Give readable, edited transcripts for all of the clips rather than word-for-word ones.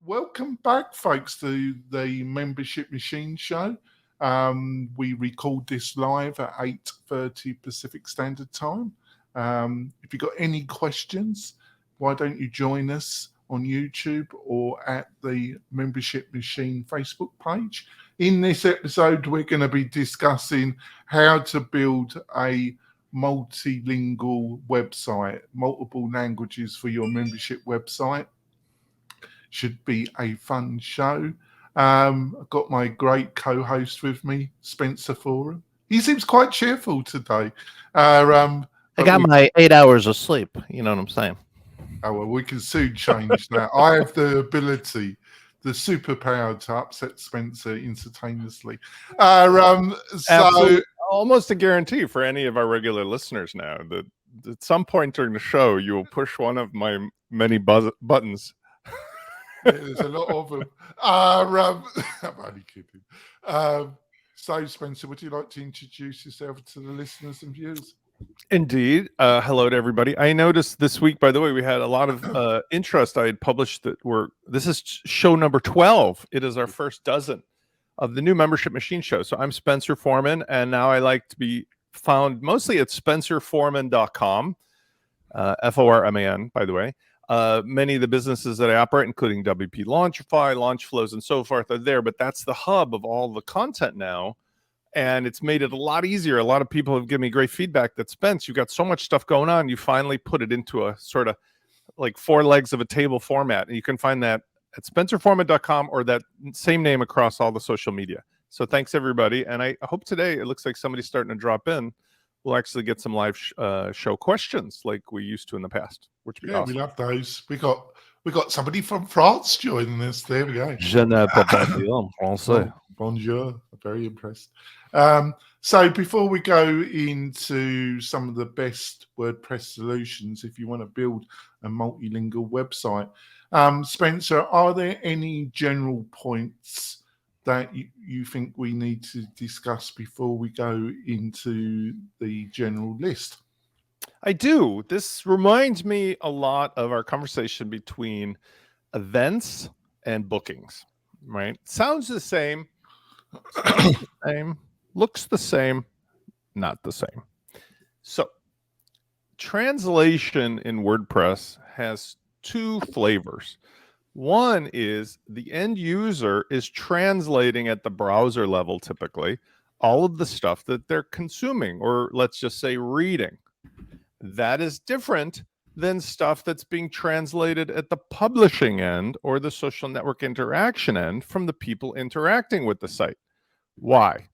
Welcome back, folks, to the Membership Machine Show. We record this live at 8:30 Pacific Standard Time. If you've got any questions, why don't you join us on YouTube or at the Membership Machine Facebook page. In this episode, we're going to be discussing how to build a multilingual website, multiple languages for your membership website. Should be a fun show. I've got my great co-host with me, Spencer Foreman. He seems quite cheerful today. I got my 8 hours of sleep. You know what I'm saying? Oh, well, we can soon change that. I have the ability, the superpower to upset Spencer instantaneously. So almost a guarantee for any of our regular listeners now that at some point during the show, you will push one of my many buttons. Yeah, there's a lot of them. I'm only kidding. So, Spencer, would you like to introduce yourself to the listeners and viewers? Indeed. Hello to everybody. I noticed this week, by the way, we had a lot of interest. I had published that this is show number 12. It is our first dozen of the new Membership Machine show. So I'm Spencer Foreman, and now I like to be found mostly at spencerforeman.com, F-O-R-M-A-N, by the way. Many of the businesses that I operate, including WP Launchify, Launch Flows, and so forth, are there. But that's the hub of all the content now. And it's made it a lot easier. A lot of people have given me great feedback that, Spence, you've got so much stuff going on. You finally put it into a sort of like 4 legs of a table format. And you can find that at spencerforeman.com or that same name across all the social media. So thanks, everybody. And I hope today, it looks like somebody's starting to drop in. We'll actually get some live show questions like we used to in the past, which would be awesome. We love those. We got somebody from France joining us. There we go. Je ne peux pas dire français. Bonjour. Very impressed. So before we go into some of the best WordPress solutions, if you want to build a multilingual website, Spencer, are there any general points that you think we need to discuss before we go into the general list? I do. This reminds me a lot of our conversation between events and bookings, right? Sounds the same, looks the same, not the same. So translation in WordPress has 2 flavors. One is the end user is translating at the browser level, typically, all of the stuff that they're consuming, or let's just say reading. That is different than stuff that's being translated at the publishing end or the social network interaction end from the people interacting with the site. Why?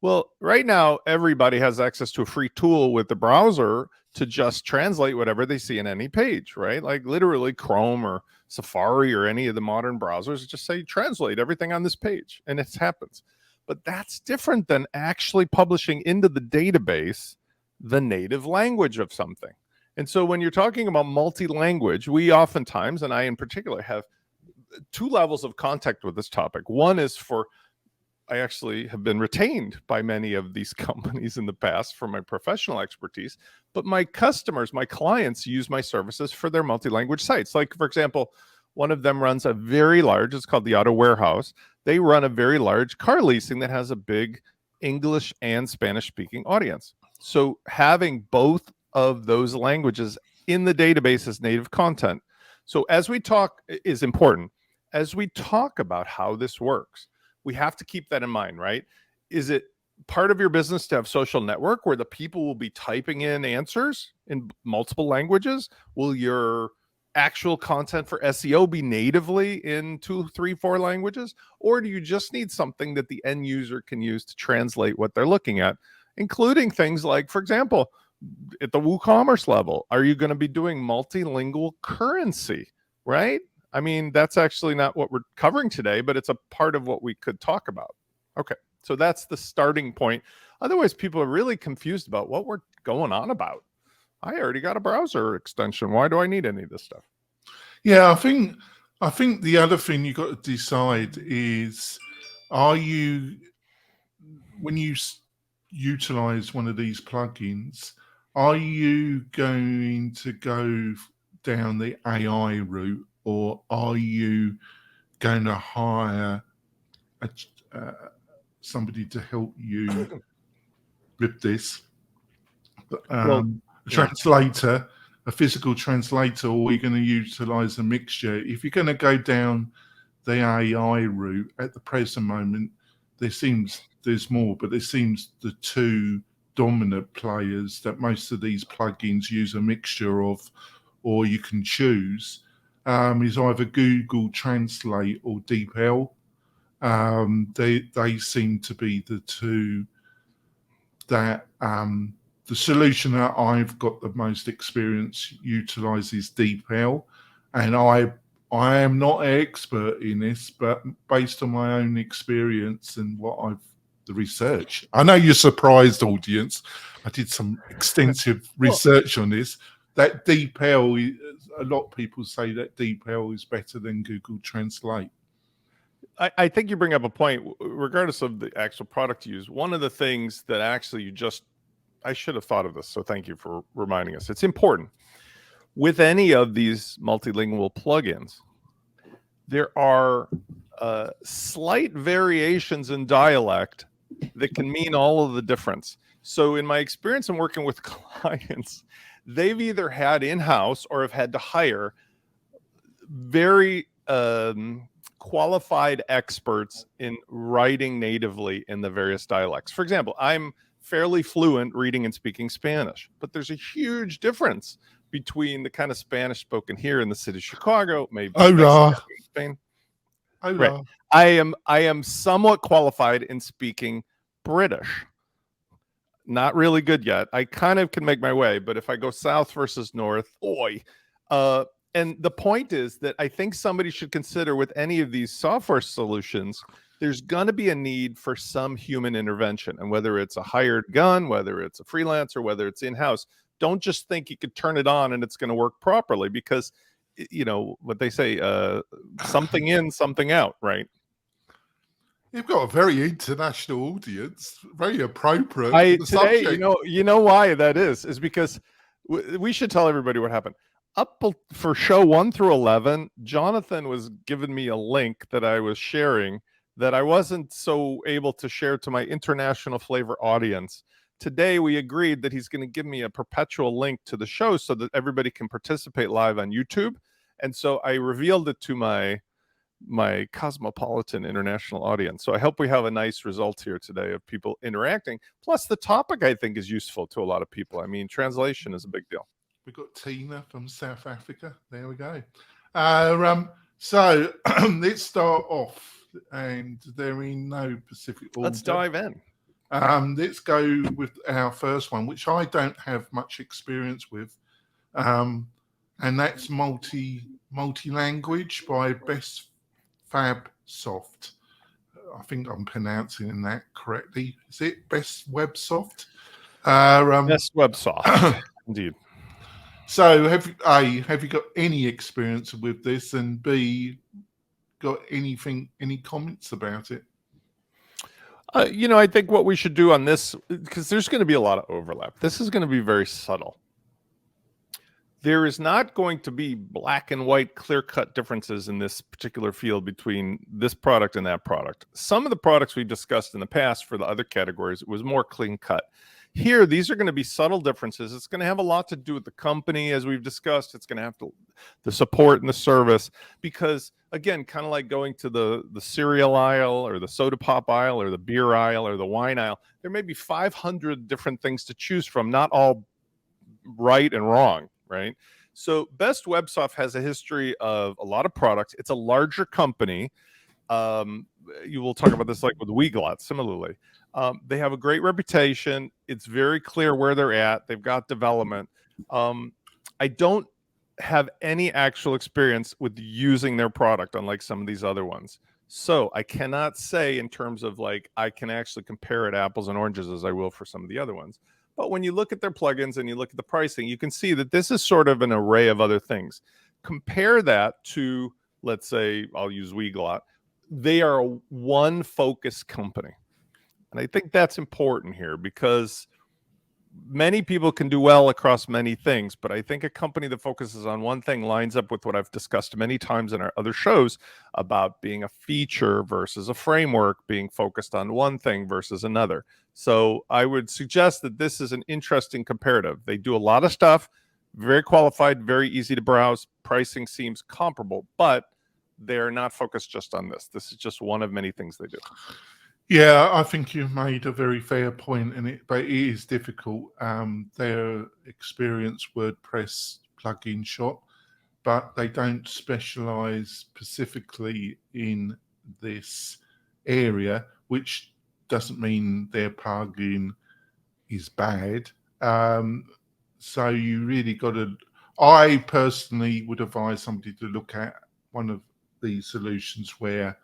Well, right now, everybody has access to a free tool with the browser to just translate whatever they see in any page, right? Like literally Chrome or Safari or any of the modern browsers just say, translate everything on this page, and it happens. But that's different than actually publishing into the database the native language of something. And so when you're talking about multi-language, we oftentimes, and I in particular, have 2 levels of contact with this topic. One is I actually have been retained by many of these companies in the past for my professional expertise, but my customers, my clients use my services for their multi-language sites. Like, for example, one of them runs a very large, it's called the Auto Warehouse. They run a very large car leasing that has a big English and Spanish speaking audience. So having both of those languages in the database as native content. So as we talk is important. As we talk about how this works, we have to keep that in mind, right? Is it part of your business to have social network where the people will be typing in answers in multiple languages? Will your actual content for SEO be natively in 2, 3, 4 languages? Or do you just need something that the end user can use to translate what they're looking at, including things like, for example, at the WooCommerce level, are you going to be doing multilingual currency, right? I mean, that's actually not what we're covering today, but it's a part of what we could talk about. Okay, so that's the starting point. Otherwise, people are really confused about what we're going on about. I already got a browser extension. Why do I need any of this stuff? Yeah, I think the other thing you've got to decide is, when you utilize one of these plugins, are you going to go down the AI route, or are you going to hire somebody to help you with this, a translator, a physical translator, or you're going to utilize a mixture. If you're going to go down the AI route at the present moment, there's more, but there seems the two dominant players that most of these plugins use a mixture of, or you can choose, is either Google Translate or DeepL. They seem to be the two that the solution that I've got the most experience utilizes DeepL, and I am not an expert in this, but based on my own experience and the research. I know you're surprised, audience. I did some extensive research on this. That DeepL, a lot of people say that DeepL is better than Google Translate. I think you bring up a point, regardless of the actual product you use. One of the things that actually I should have thought of this, so thank you for reminding us. It's important. With any of these multilingual plugins, there are slight variations in dialect that can mean all of the difference. So in my experience in working with clients, they've either had in-house or have had to hire very qualified experts in writing natively in the various dialects. For example, I'm fairly fluent reading and speaking Spanish, but there's a huge difference between the kind of Spanish spoken here in the city of Chicago, maybe Spain. Right. I am somewhat qualified in speaking British. Not really good yet. I kind of can make my way, but if I go south versus north, and the point is that I think somebody should consider with any of these software solutions, there's going to be a need for some human intervention. And whether it's a hired gun, whether it's a freelancer, whether it's in-house, don't just think you could turn it on and it's going to work properly, because, you know, what they say, something in, something out, right? You've got a very international audience, very appropriate. Today, you know why that is because we should tell everybody what happened. Up for show 1 through 11, Jonathan was giving me a link that I was sharing that I wasn't so able to share to my international flavor audience. Today, we agreed that he's going to give me a perpetual link to the show so that everybody can participate live on YouTube. And so I revealed it to my cosmopolitan international audience. So I hope we have a nice result here today of people interacting. Plus, the topic, I think, is useful to a lot of people. I mean, translation is a big deal. We've got Tina from South Africa. There we go. So let's start off, and they're in no specific order. Let's dive in. Let's go with our first one, which I don't have much experience with, and that's Multilanguage by Best Fab Soft. I think I'm pronouncing that correctly. Is it Best Web Soft? Best Web Soft, indeed. So have you got any experience with this, and B, got any comments about it? I think what we should do on this, because there's going to be a lot of overlap. This is going to be very subtle. There is not going to be black and white, clear-cut differences in this particular field between this product and that product. Some of the products we've discussed in the past for the other categories, it was more clean-cut. Here, these are going to be subtle differences. It's going to have a lot to do with the company, as we've discussed. It's going to have the support and the service, because, again, kind of like going to the cereal aisle or the soda pop aisle or the beer aisle or the wine aisle, there may be 500 different things to choose from, not all right and wrong, right? So Best WebSoft has a history of a lot of products. It's a larger company. You will talk about this like with Weglot, similarly. They have a great reputation. It's very clear where they're at. They've got development. I don't have any actual experience with using their product, unlike some of these other ones. So I cannot say in terms of like, I can actually compare it apples and oranges as I will for some of the other ones. But when you look at their plugins and you look at the pricing, you can see that this is sort of an array of other things. Compare that to, let's say, I'll use Weglot. They are a one focused company. And I think that's important here, because many people can do well across many things, but I think a company that focuses on one thing lines up with what I've discussed many times in our other shows about being a feature versus a framework, being focused on one thing versus another. So I would suggest that this is an interesting comparative. They do a lot of stuff, very qualified, very easy to browse. Pricing seems comparable, but they're not focused just on this. This is just one of many things they do. Yeah, I think you've made a very fair point in it, but it is difficult. They're experienced WordPress plugin shop, but they don't specialize specifically in this area, which doesn't mean their plugin is bad. So you really got to, I personally would advise somebody to look at one of these solutions where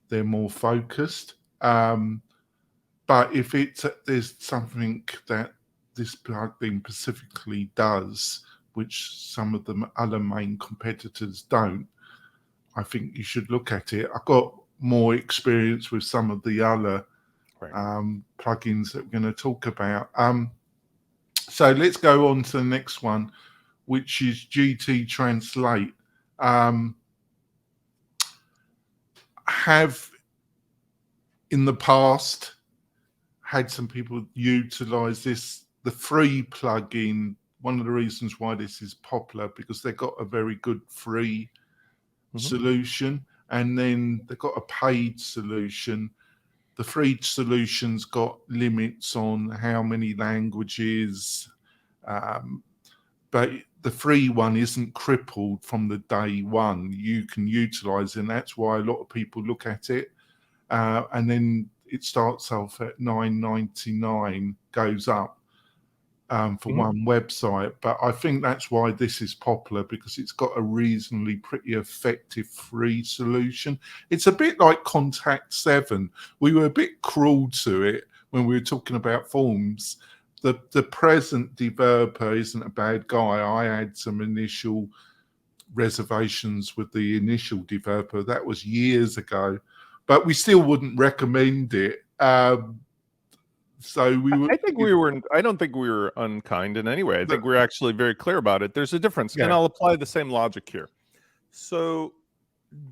they're more focused. But if there's something that this plugin specifically does, which some of the other main competitors don't, I think you should look at it. I've got more experience with some of the other plugins that we're going to talk about. So let's go on to the next one, which is GT Translate. Have in the past had some people utilize this, the free plugin. One of the reasons why this is popular, because they've got a very good free solution, and then they've got a paid solution. The free solution's got limits on how many languages, but the free one isn't crippled from the day one. You can utilize it, and that's why a lot of people look at it. And then it starts off at $9.99, goes up for one website. But I think that's why this is popular, because it's got a reasonably pretty effective free solution. It's a bit like Contact 7. We were a bit cruel to it when we were talking about forms. The present developer isn't a bad guy. I had some initial reservations with the initial developer. That was years ago. But we still wouldn't recommend it. So we would. I don't think we were unkind in any way. I think we're actually very clear about it. There's a difference, and I'll apply the same logic here. So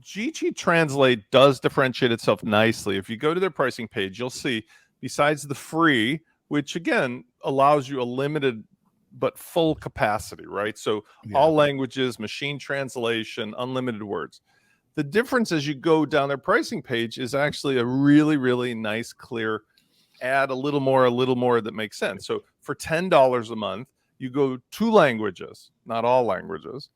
GT Translate does differentiate itself nicely. If you go to their pricing page, you'll see, besides the free, which again allows you a limited but full capacity, right? So all languages, machine translation, unlimited words. The difference as you go down their pricing page is actually a really, really nice, clear, add a little more that makes sense. So for $10 a month, you go 2 languages, not all languages,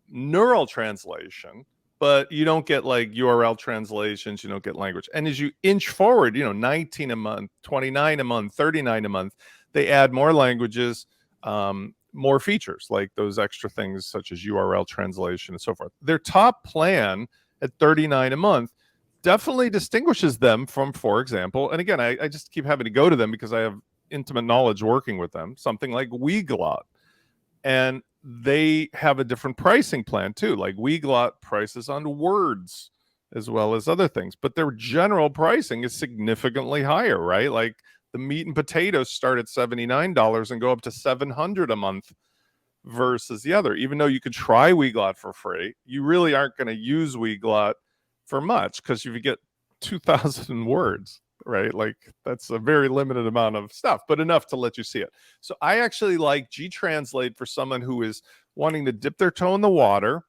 neural translation, but you don't get like URL translations, you don't get language. And as you inch forward, 19 a month, 29 a month, 39 a month, they add more languages, more features like those extra things such as URL translation and so forth. Their top plan at $39 a month definitely distinguishes them from, for example, and again, I just keep having to go to them because I have intimate knowledge working with them, something like Weglot. And they have a different pricing plan too. Like Weglot prices on words as well as other things, but their general pricing is significantly higher, right? Like the meat and potatoes start at $79 and go up to $700 a month versus the other. Even though you could try Weglot for free, you really aren't going to use Weglot for much, because if you get 2,000 words, right, like that's a very limited amount of stuff, but enough to let you see it. So I actually like G-Translate for someone who is wanting to dip their toe in the water.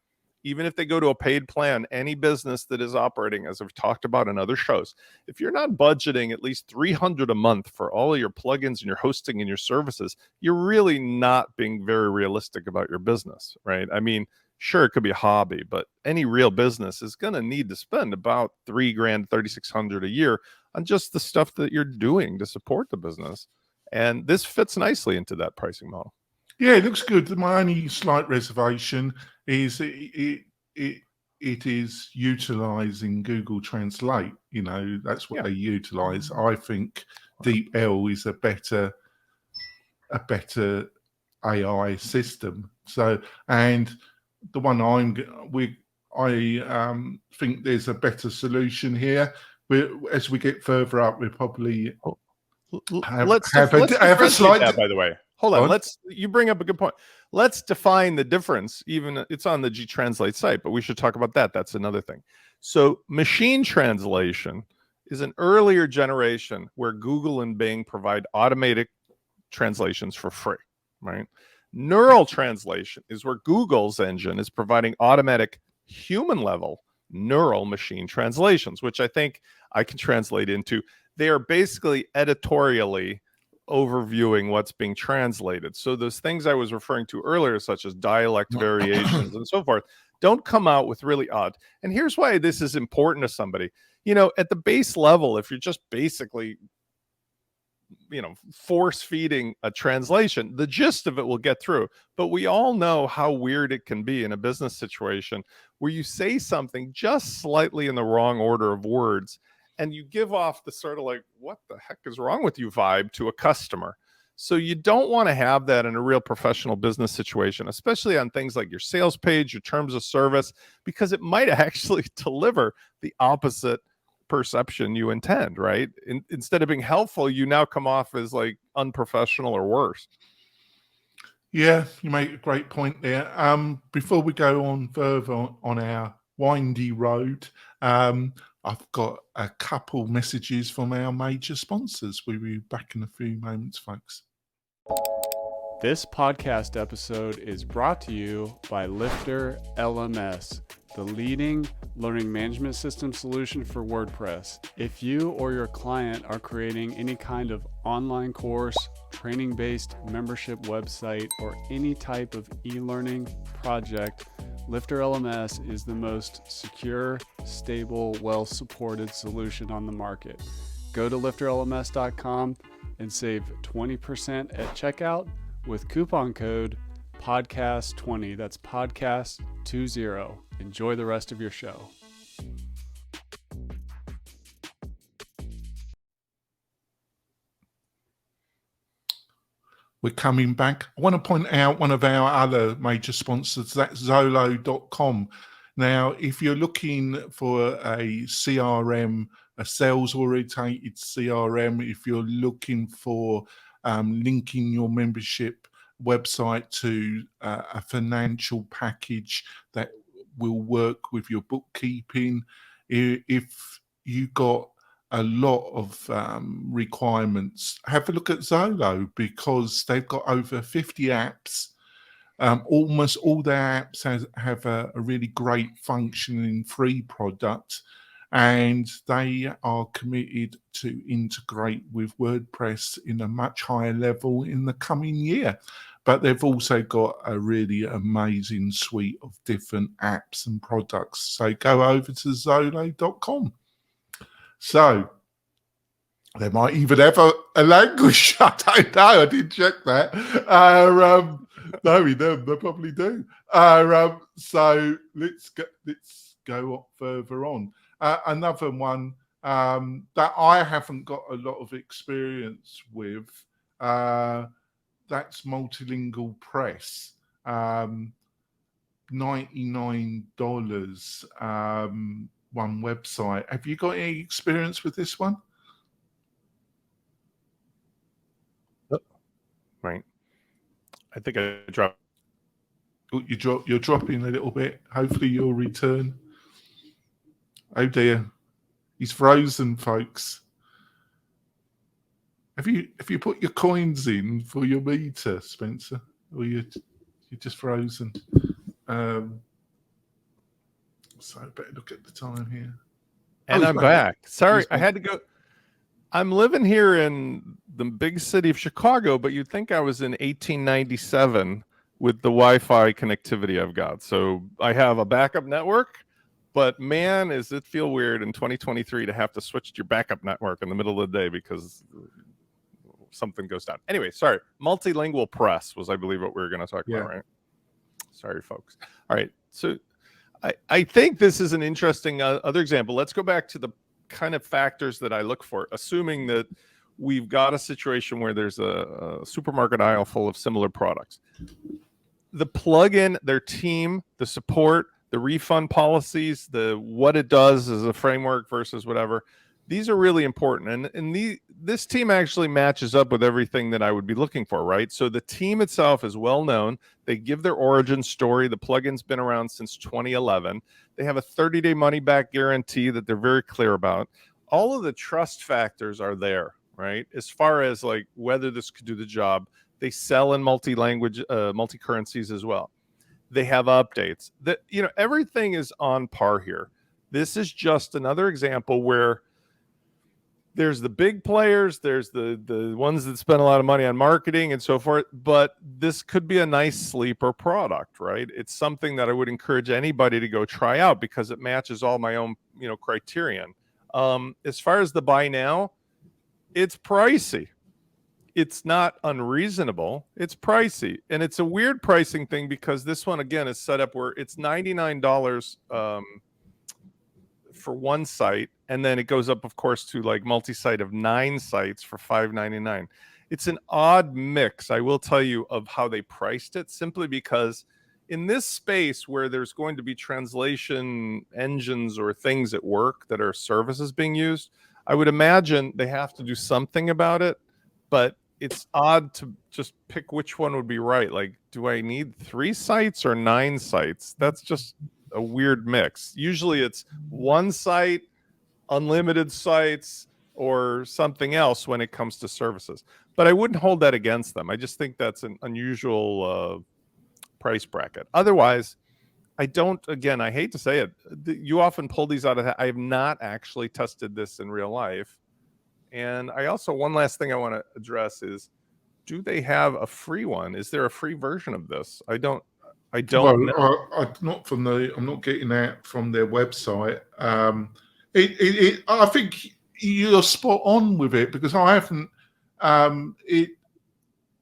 Even if they go to a paid plan, any business that is operating, as I've talked about in other shows, if you're not budgeting at least $300 a month for all of your plugins and your hosting and your services, you're really not being very realistic about your business, right? I mean, sure, it could be a hobby, but any real business is going to need to spend about $3,000, $3,600 a year on just the stuff that you're doing to support the business. And this fits nicely into that pricing model. Yeah, it looks good. My only slight reservation is it is utilizing Google Translate. That's what they utilize. I think DeepL is a better AI system. So, and the one I think there's a better solution here. As we get further up, we're probably Let's have a differentiate slight. that, by the way. Hold on. Go on. You bring up a good point. Let's define the difference. Even it's on the G-Translate site, but we should talk about that. That's another thing. So machine translation is an earlier generation where Google and Bing provide automated translations for free, right? Neural translation is where Google's engine is providing automatic human level neural machine translations, which I think I can translate into. They are basically editorially overviewing what's being translated. So those things I was referring to earlier, such as dialect variations and so forth, don't come out with really odd. And here's why this is important to somebody. You know, at the base level, if you're just basically, you know, force feeding a translation, the gist of it will get through. But we all know how weird it can be in a business situation where you say something just slightly in the wrong order of words, and you give off the sort of like, what the heck is wrong with you vibe to a customer. So you don't want to have that in a real professional business situation, especially on things like your sales page, your terms of service, because it might actually deliver the opposite perception you intend, right? Instead of being helpful, you now come off as like unprofessional or worse. Yeah, you make a great point there. Before we go on further on our windy road, I've got a couple messages from our major sponsors. We'll be back in a few moments, folks. This podcast episode is brought to you by Lifter LMS, the leading learning management system solution for WordPress. If you or your client are creating any kind of online course, training-based membership website, or any type of e-learning project, Lifter LMS is the most secure, stable, well-supported solution on the market. Go to lifterlms.com and save 20% at checkout with coupon code podcast20. That's podcast20. Enjoy the rest of your show. We're coming back. I want to point out one of our other major sponsors, that's Zolo.com. Now, if you're looking for a CRM, a sales-orientated CRM, if you're looking for linking your membership website to a financial package that will work with your bookkeeping, if you got a lot of requirements, have a look at Zolo, because they've got over 50 apps. Almost all their apps have a really great functioning free product, and they are committed to integrate with WordPress in a much higher level in the coming year. But they've also got a really amazing suite of different apps and products. So go over to Zolo.com. So they might even have a language. I don't know. I didn't check that. No, they probably do. So let's go further on. Another one that I haven't got a lot of experience with. That's Multilingual Press. $99 one website. Have you got any experience with this one? Right. I think I dropped. Oh, you're dropping a little bit. Hopefully you'll return. Oh dear. He's frozen, folks. Have you put your coins in for your meter, Spencer? Or you're just frozen? So I better look at the time here. And I'm back. Sorry, I had to go. I'm living here in the big city of Chicago, but you'd think I was in 1897 with the Wi-Fi connectivity I've got. So I have a backup network, but man, does it feel weird in 2023 to have to switch to your backup network in the middle of the day because something goes down. Anyway, sorry. Multilingual Press was, I believe, what we were going to talk about, right? Sorry, folks. All right. So I think this is an interesting other example. Let's go back to the kind of factors that I look for, assuming that we've got a situation where there's a supermarket aisle full of similar products. The plugin, their team, the support, the refund policies, the what it does as a framework versus whatever. these are really important. And this team actually matches up with everything that I would be looking for, right? So the team itself is well known. They give their origin story. The plugin's been around since 2011. They have a 30-day money-back guarantee that they're very clear about. All of the trust factors are there, right? As far as like whether this could do the job. They sell in multi-language, multi-currencies as well. They have updates. That, you know, everything is on par here. This is just another example where there's the big players, there's the ones that spend a lot of money on marketing and so forth, but this could be a nice sleeper product, right? It's something that I would encourage anybody to go try out because it matches all my own, you know, criterion. As far as the buy now, it's pricey. It's not unreasonable. It's pricey. And it's a weird pricing thing because this one, again, is set up where it's $99 for one site. And then it goes up, of course, to like multi-site of 9 sites for $5.99. It's an odd mix, I will tell you, of how they priced it, simply because in this space where there's going to be translation engines or things at work that are services being used, I would imagine they have to do something about it. But it's odd to just pick which one would be right. Like, do I need 3 sites or 9 sites? That's just a weird mix. Usually it's 1 site, unlimited sites, or something else when it comes to services. But I wouldn't hold that against them. I just think that's an unusual price bracket. Otherwise, I don't, again, I hate to say it, you often pull these out of, I have not actually tested this in real life. And I also, one last thing I want to address is, do they have a free one? Is there a free version of this? I don't know. I'm not getting that from their website. I think you're spot on with it because I haven't,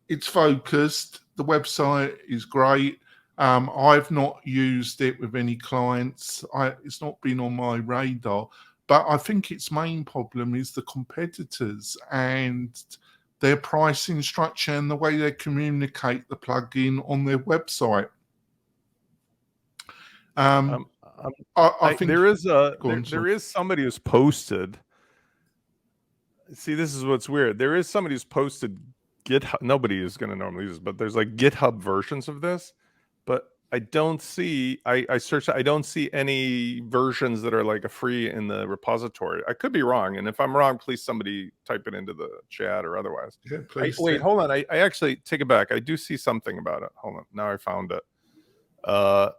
it's focused. The website is great. I've not used it with any clients. It's not been on my radar. But I think its main problem is the competitors and their pricing structure and the way they communicate the plugin on their website. I think there is somebody who's posted. See, this is what's weird. There is somebody who's posted GitHub. Nobody is going to normally use this, but there's like GitHub versions of this. But I don't see, I searched, I don't see any versions that are like a free in the repository. I could be wrong. And if I'm wrong, please somebody type it into the chat or otherwise. Yeah, please. Wait, hold on. I actually take it back. I do see something about it. Hold on. Now I found it.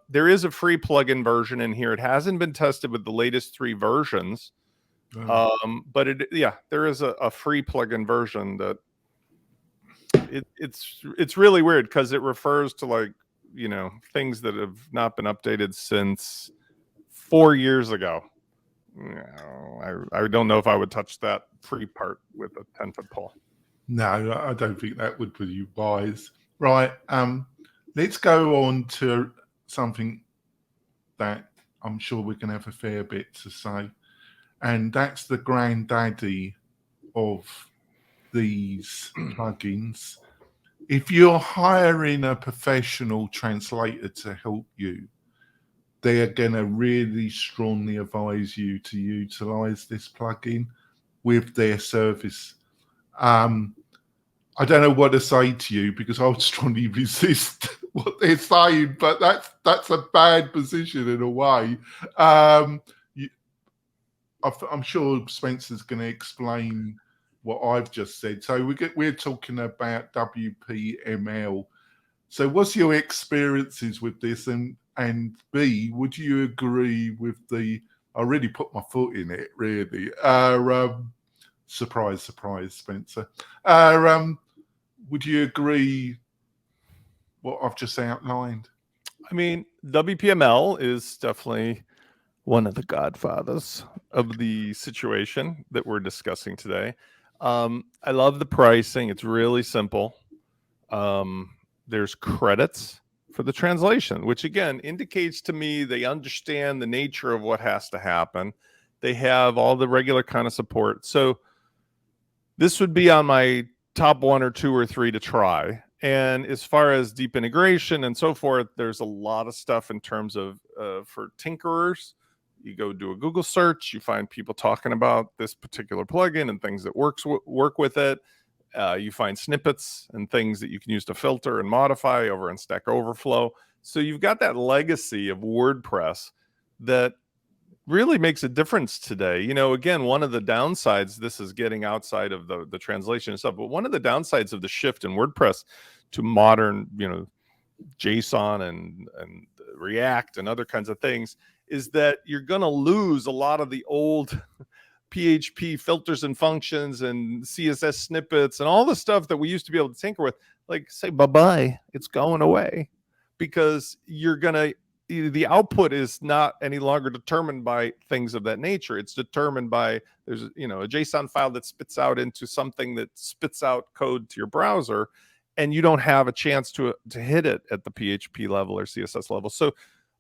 There is a free plugin version in here. It hasn't been tested with the latest 3 versions. But there is a free plugin version that it's really weird because it refers to like, you know, things that have not been updated since 4 years ago. You know, I don't know if I would touch that free part with a 10-foot pole. No, I don't think that would be wise. Right. Let's go on to something that I'm sure we can have a fair bit to say. And that's the granddaddy of these plugins. If you're hiring a professional translator to help you, they are going to really strongly advise you to utilize this plugin with their service. I don't know what to say to you because I would strongly resist what they're saying, but that's a bad position in a way. I'm sure Spencer's going to explain what I've just said. So we're talking about WPML. So what's your experiences with this? And B, would you agree with I really put my foot in it, really. Surprise, Spencer. Would you agree what I've just outlined? I mean, WPML is definitely one of the godfathers of the situation that we're discussing today. I love the pricing. It's really simple. There's credits for the translation, which again indicates to me they understand the nature of what has to happen. They have all the regular kind of support. So this would be on my top 1 or 2 or 3 to try. And as far as deep integration and so forth, there's a lot of stuff in terms of for tinkerers. You go do a Google search, you find people talking about this particular plugin and things that work with it. You find snippets and things that you can use to filter and modify over in Stack Overflow. So you've got that legacy of WordPress that really makes a difference today. Again, one of the downsides, this is getting outside of the translation and stuff, but one of the downsides of the shift in WordPress to modern, JSON and React and other kinds of things is that you're going to lose a lot of the old PHP filters and functions and CSS snippets and all the stuff that we used to be able to tinker with. Like, say bye-bye, it's going away, because the output is not any longer determined by things of that nature. It's determined by, there's a JSON file that spits out into something that spits out code to your browser, and you don't have a chance to hit it at the PHP level or CSS level. So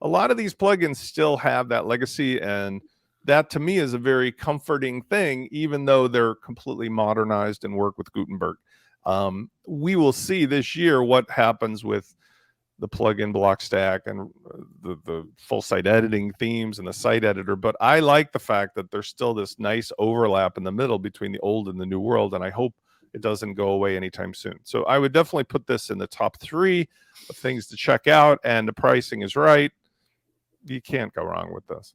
a lot of these plugins still have that legacy, and that to me is a very comforting thing, even though they're completely modernized and work with Gutenberg. We will see this year what happens with the plugin block stack and the full site editing themes and the site editor. But I like the fact that there's still this nice overlap in the middle between the old and the new world, and I hope it doesn't go away anytime soon. So I would definitely put this in the top 3 of things to check out, and the pricing is right. You can't go wrong with this.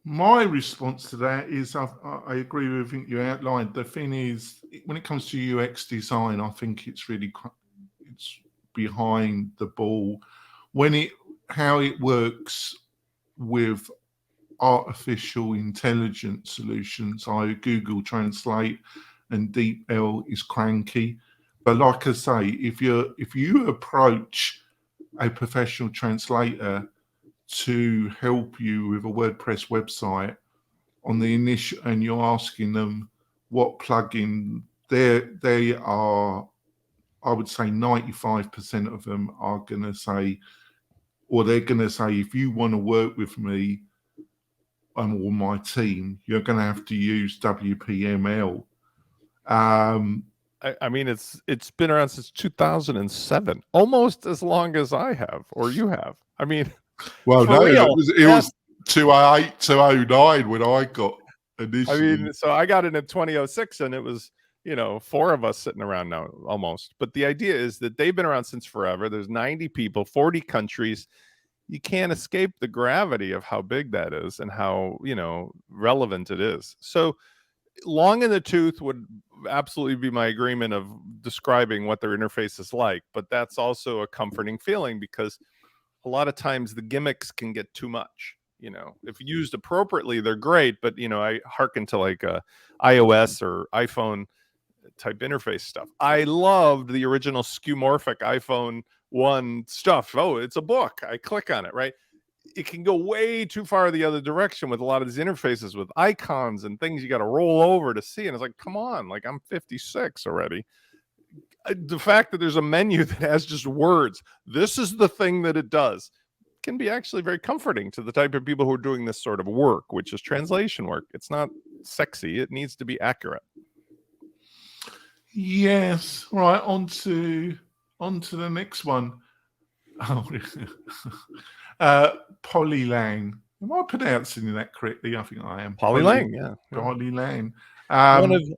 My response to that is I agree with everything you outlined. The thing is, when it comes to UX design, I think it's behind the ball. How it works with artificial intelligence solutions, Google Translate and DeepL is cranky. But like I say, if you approach a professional translator to help you with a WordPress website on the initial, and you're asking them what plugin, they are, I would say 95% of them are going to say, or they're going to say, if you want to work with me or my team, you're going to have to use WPML. I mean, it's been around since 2007, almost as long as I have, or you have. I mean, well, no, real, it was 2008, 2009 when I got initially. I mean, so I got it in 2006, and it was 4 of us sitting around now, almost. But the idea is that they've been around since forever. There's 90 people, 40 countries. You can't escape the gravity of how big that is and how relevant it is. So long in the tooth would absolutely be my agreement of describing what their interface is like, but that's also a comforting feeling, because a lot of times the gimmicks can get too much. If used appropriately, they're great, but I hearken to like iOS or iPhone type interface stuff. I loved the original skeuomorphic iPhone 1 stuff. Oh, it's a book, I click on it, right? It can go way too far the other direction with a lot of these interfaces with icons and things you got to roll over to see. And it's like, come on, like, I'm 56 already. The fact that there's a menu that has just words, this is the thing that it does, can be actually very comforting to the type of people who are doing this sort of work, which is translation work. It's not sexy. It needs to be accurate. Yes. Right. On to the next one. Polylang. Am I pronouncing that correctly? I think I am. Polylang, yeah. Polylang.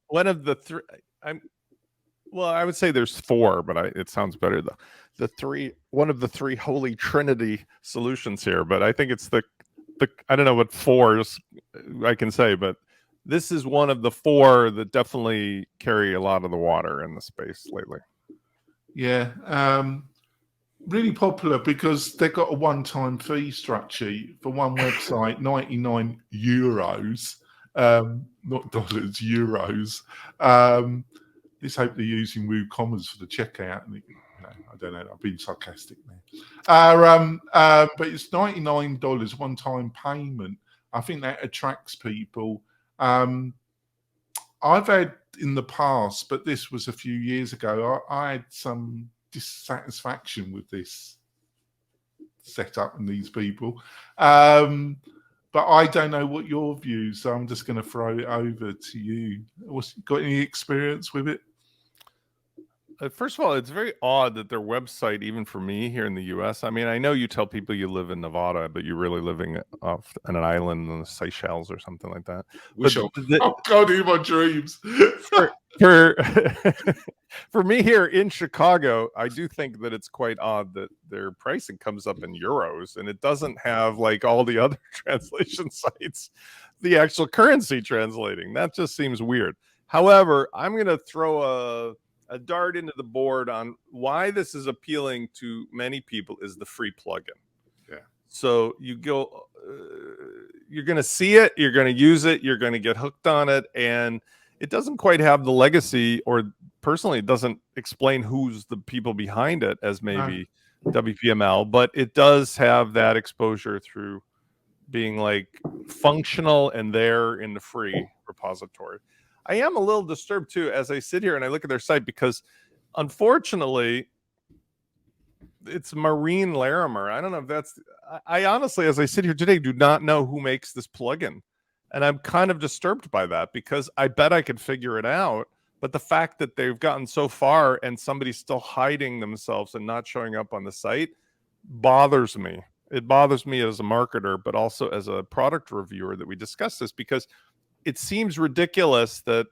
One of the 3. I would say there's 4, but it sounds better though. One of the 3 holy trinity solutions here, but I think it's the I don't know what 4 I can say, but this is one of the 4 that definitely carry a lot of the water in the space lately. Yeah. Really popular because they've got a one-time fee structure for one website, 99 euros, not dollars, euros. Let's hope they're using WooCommerce for the checkout. I don't know. I've been sarcastic there. But it's $99 one-time payment. I think that attracts people. I've had in the past, but this was a few years ago, I had some dissatisfaction with this setup and these people. But I don't know what your views, so I'm just going to throw it over to you. Got any experience with it? First of all, it's very odd that their website, even for me here in the U.S. I mean, I know you tell people you live in Nevada, but you're really living off on an island in the Seychelles or something like that. Wish But oh God, in my dreams. for for me here in Chicago, I do think that it's quite odd that their pricing comes up in euros and it doesn't have like all the other translation sites, the actual currency translating. That just seems weird. However, I'm going to throw a dart into the board on why this is appealing to many people is the free plugin. Yeah. So you go, you're going to see it, you're going to use it, you're going to get hooked on it, and it doesn't quite have the legacy, or personally, it doesn't explain who's the people behind it as maybe WPML, but it does have that exposure through being like functional and there in the free repository. I am a little disturbed too as I sit here and I look at their site because unfortunately it's Marine Larimer. I don't know if that's, I honestly, as I sit here today, do not know who makes this plugin. And I'm kind of disturbed by that because I bet I could figure it out. But the fact that they've gotten so far and somebody's still hiding themselves and not showing up on the site bothers me. It bothers me as a marketer, but also as a product reviewer that we discuss this, because it seems ridiculous that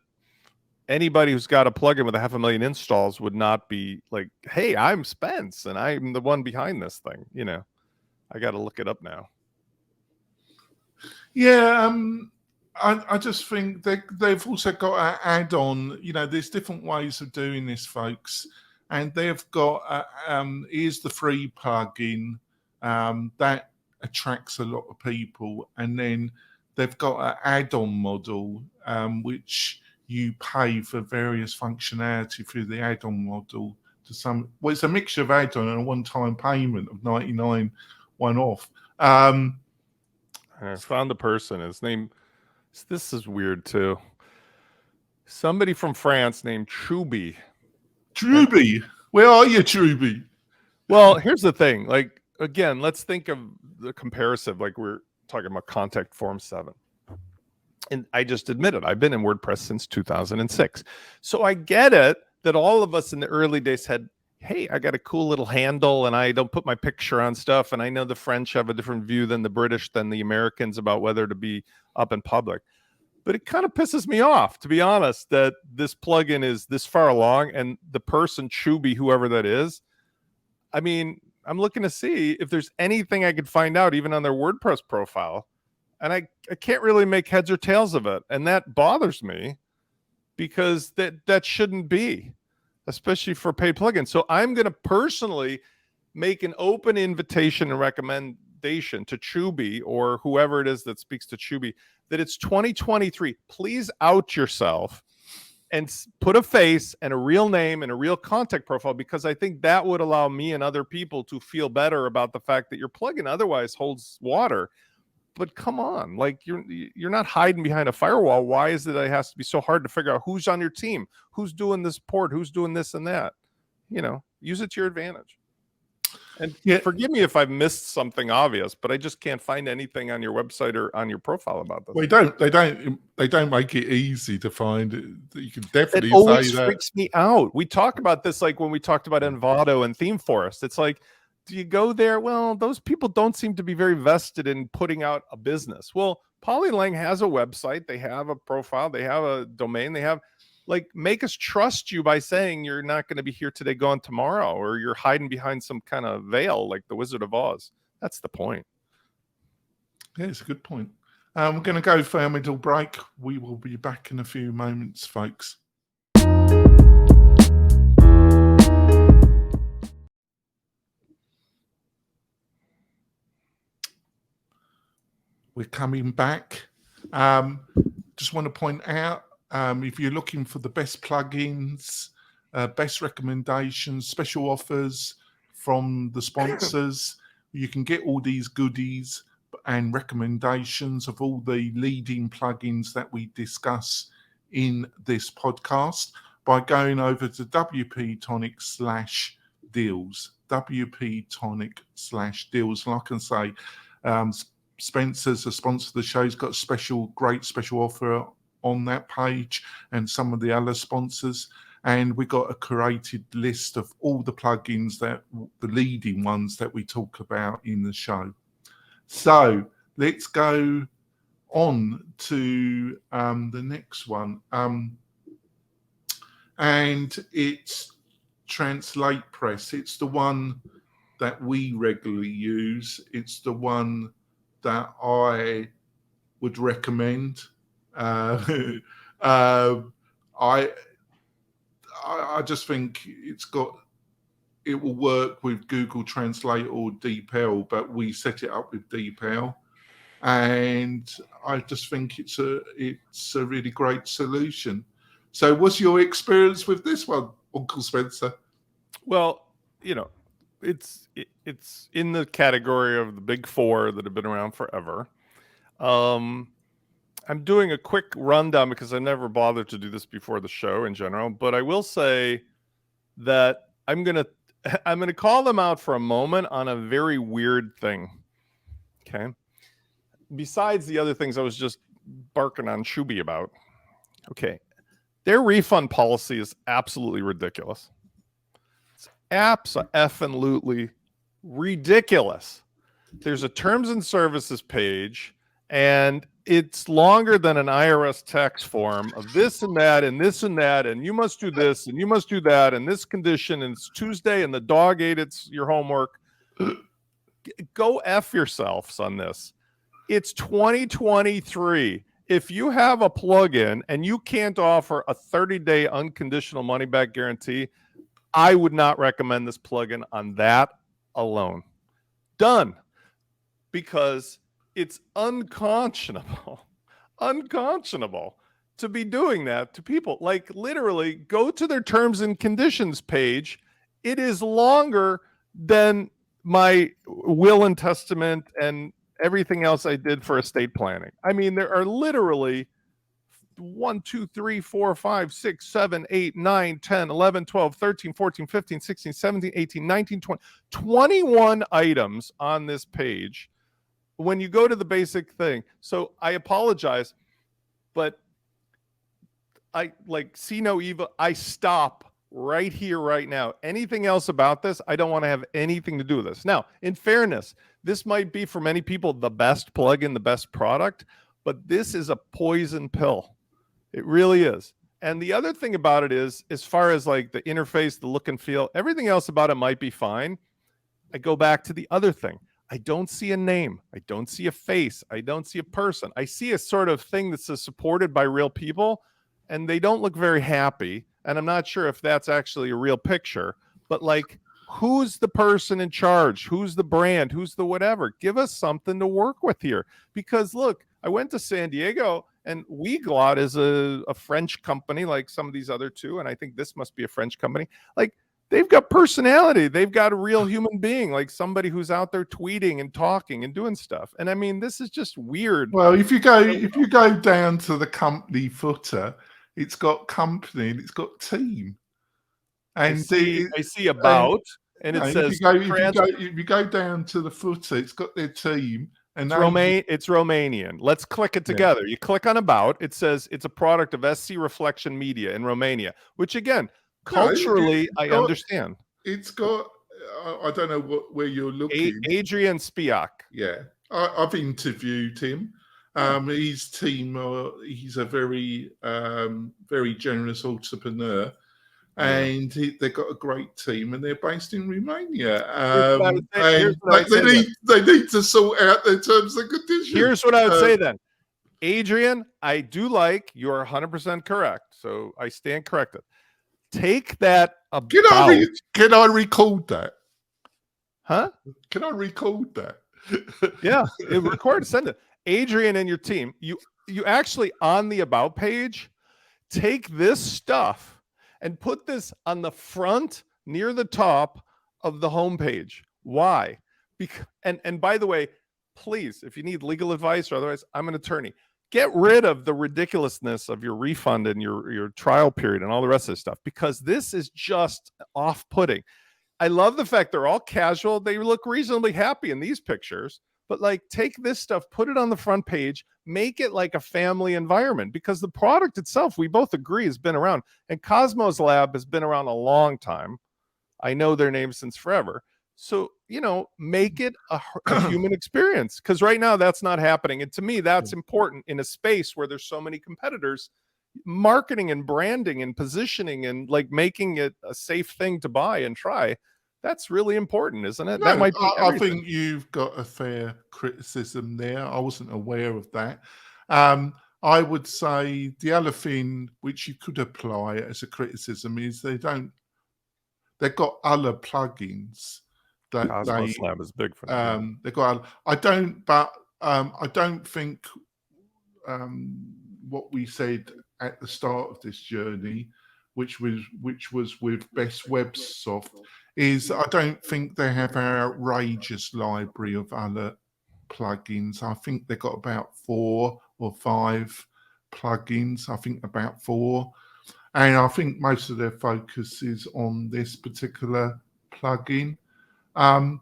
anybody who's got a plugin with 500,000 installs would not be like, hey, I'm Spence and I'm the one behind this thing. You know, I got to look it up now. Yeah, I just think they've also got an add-on. You know, there's different ways of doing this, folks, and they've got here's the free plugin that attracts a lot of people, and then they've got an add-on model which you pay for various functionality through the add-on model to some. Well, it's a mixture of add-on and a one-time payment of 99 one-off. I found the person. His name, this is weird too. Somebody from France named Truby. Truby, where are you, Truby? Well, here's the thing. Like, again, let's think of the comparison. Like we're talking about Contact Form 7. And I just admitted I've been in WordPress since 2006. So I get it that all of us in the early days had, hey, I got a cool little handle and I don't put my picture on stuff. And I know the French have a different view than the British, than the Americans about whether to be up in public. But it kind of pisses me off, to be honest, that this plugin is this far along and the person, Chuby, whoever that is, I mean, I'm looking to see if there's anything I could find out even on their WordPress profile. And I can't really make heads or tails of it. And that bothers me because that shouldn't be, especially for paid plugins. So I'm going to personally make an open invitation and recommendation to Chuby or whoever it is that speaks to Chuby that it's 2023. Please out yourself and put a face and a real name and a real contact profile, because I think that would allow me and other people to feel better about the fact that your plugin otherwise holds water. But come on, like you're not hiding behind a firewall. Why is it that it has to be so hard to figure out who's on your team, who's doing this port, who's doing this and that? You know, use it to your advantage. And forgive me if I've missed something obvious, but I just can't find anything on your website or on your profile about this. Well, they don't make it easy to find it. You can definitely it always say that. Freaks me out. We talk about this like when we talked about Envato and Theme Forest. It's like, do you go there? Well, those people don't seem to be very vested in putting out a business. Well, Polylang has a website. They have a profile. They have a domain. They have, like, make us trust you by saying you're not going to be here today, gone tomorrow, or you're hiding behind some kind of veil like the Wizard of Oz. That's the point. Yeah, it's a good point. We're going to go for our middle break. We will be back in a few moments, folks. We're coming back. Just want to point out, if you're looking for the best plugins, best recommendations, special offers from the sponsors, you can get all these goodies and recommendations of all the leading plugins that we discuss in this podcast by going over to WP-Tonic/deals. WP-Tonic/deals. Like I say, Spencer's a sponsor of the show. He's got a great special offer on that page, and some of the other sponsors. and we got a curated list of all the plugins, the leading ones that we talk about in the show. So let's go on to the next one, and it's TranslatePress. It's the one that we regularly use. It's the one that I would recommend. I just think it will work with Google Translate or DeepL, but we set it up with DeepL, and I just think it's a really great solution. So, what's your experience with this one, Uncle Spencer? Well, it's in the category of the big four that have been around forever. I'm doing a quick rundown because I never bothered to do this before the show in general, but I will say that I'm gonna call them out for a moment on a very weird thing. Okay. Besides the other things I was just barking on Shuby about. Okay. Their refund policy is absolutely ridiculous. It's absolutely ridiculous. There's a terms and services page, and it's longer than an IRS tax form of this and that and this and that, and you must do this and you must do that, and this condition, and it's Tuesday and the dog ate your homework. Go F yourselves on this. It's 2023. If you have a plugin and you can't offer a 30-day unconditional money-back guarantee, I would not recommend this plugin on that alone. Done. Because it's unconscionable to be doing that to people. Like, literally, go to their terms and conditions page. It is longer than my will and testament and everything else I did for estate planning. I mean, there are literally 1, 2, 3, 4, 5, 6, 7, 8, 9, 10, 11, 12, 13, 14, 15, 16, 17, 18, 19, 20, 21 items on this page when you go to the basic thing. So I apologize, but I see no evil. I stop right here, right now. Anything else about this, I don't want to have anything to do with this. Now, in fairness, this might be for many people the best plugin, the best product, but this is a poison pill. It really is. And the other thing about it is, as far as like the interface, the look and feel, everything else about it might be fine. I go back to the other thing. I don't see a name. I don't see a face. I don't see a person. I see a sort of thing that says supported by real people, and they don't look very happy. And I'm not sure if that's actually a real picture, but like, who's the person in charge? Who's the brand? Who's the whatever? Give us something to work with here. Because look, I went to San Diego, and Weglot is a French company like some of these other two. And I think this must be a French company. Like, they've got personality. They've got a real human being, like somebody who's out there tweeting and talking and doing stuff. And I mean, this is just weird. Well, if you go down to the company footer, it's got company and it's got team. And I see about, and it says if you go down to the footer, it's got their team. And it's Romanian. Let's click it together. Yeah. You click on about, it says it's a product of SC Reflection Media in Romania, which again, culturally, I understand. It's got, I don't know where you're looking. Adrian Spiak. Yeah, I've interviewed him. His team, he's a very, very generous entrepreneur. And they've got a great team, and they're based in Romania. They need to sort out their terms and conditions. Here's what I would say then. Adrian, I do like, you're 100% correct. So I stand corrected. Take that about. Can I record that? Huh? Can I record that? Yeah, record, send it. Adrian and your team, you actually, on the about page, take this stuff and put this on the front near the top of the homepage. Why? Because, and by the way, please, if you need legal advice or otherwise, I'm an attorney. Get rid of the ridiculousness of your refund and your trial period and all the rest of this stuff, because this is just off-putting. I love the fact they're all casual. They look reasonably happy in these pictures, but like take this stuff, put it on the front page, make it like a family environment, because the product itself, we both agree, has been around, and Cosmos Lab has been around a long time. I know their name since forever. So, make it a human experience, because right now that's not happening. And to me, that's important in a space where there's so many competitors. Marketing and branding and positioning and like making it a safe thing to buy and try. That's really important, isn't it? No, That might be I think you've got a fair criticism there. I wasn't aware of that. I would say the other thing which you could apply as a criticism is they've got other plugins that Cosmos Lab is big for that. they've got. I don't think what we said at the start of this journey, which was with Best Websoft, is I don't think they have an outrageous library of other plugins. I think they've got about 4 or 5 plugins. I think about 4. And I think most of their focus is on this particular plugin. But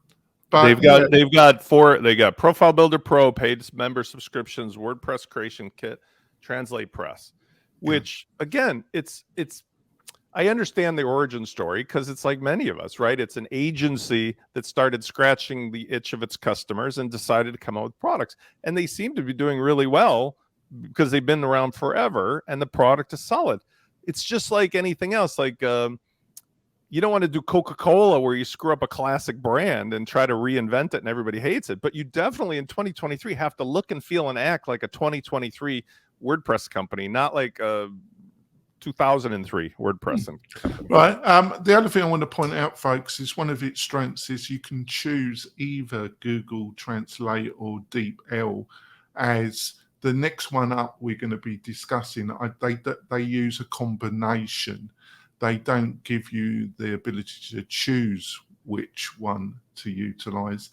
they've got 4. They got Profile Builder Pro, paid member subscriptions, WordPress Creation Kit, TranslatePress, which again, it's I understand the origin story, because it's like many of us, right? It's an agency that started scratching the itch of its customers and decided to come out with products. And they seem to be doing really well because they've been around forever and the product is solid. It's just like anything else. Like you don't want to do Coca-Cola where you screw up a classic brand and try to reinvent it and everybody hates it. But you definitely in 2023 have to look and feel and act like a 2023 WordPress company, not like a 2003 WordPress. Right. The other thing I want to point out, folks, is one of its strengths is you can choose either Google Translate or DeepL as the next one up we're going to be discussing. They use a combination. They don't give you the ability to choose which one to utilize.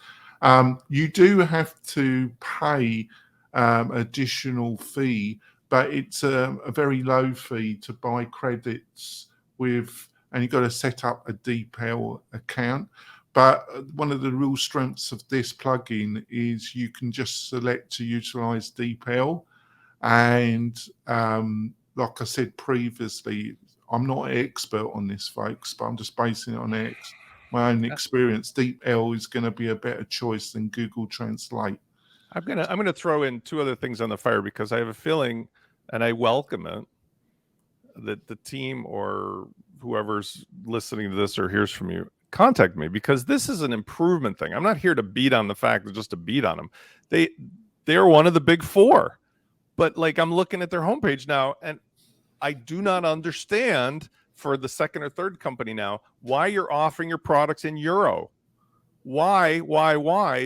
You do have to pay additional fee, but it's a very low fee to buy credits with, and you've got to set up a DeepL account. But one of the real strengths of this plugin is you can just select to utilize DeepL. And like I said previously, I'm not an expert on this, folks, but I'm just basing it on my own experience. DeepL is going to be a better choice than Google Translate. I'm gonna throw in 2 other things on the fire, because I have a feeling, and I welcome it, that the team or whoever's listening to this or hears from you, contact me, because this is an improvement thing. I'm not here to beat on the fact that just to beat on them. They're one of the big 4, but like I'm looking at their homepage now, and I do not understand for the second or third company now why you're offering your products in euro. Why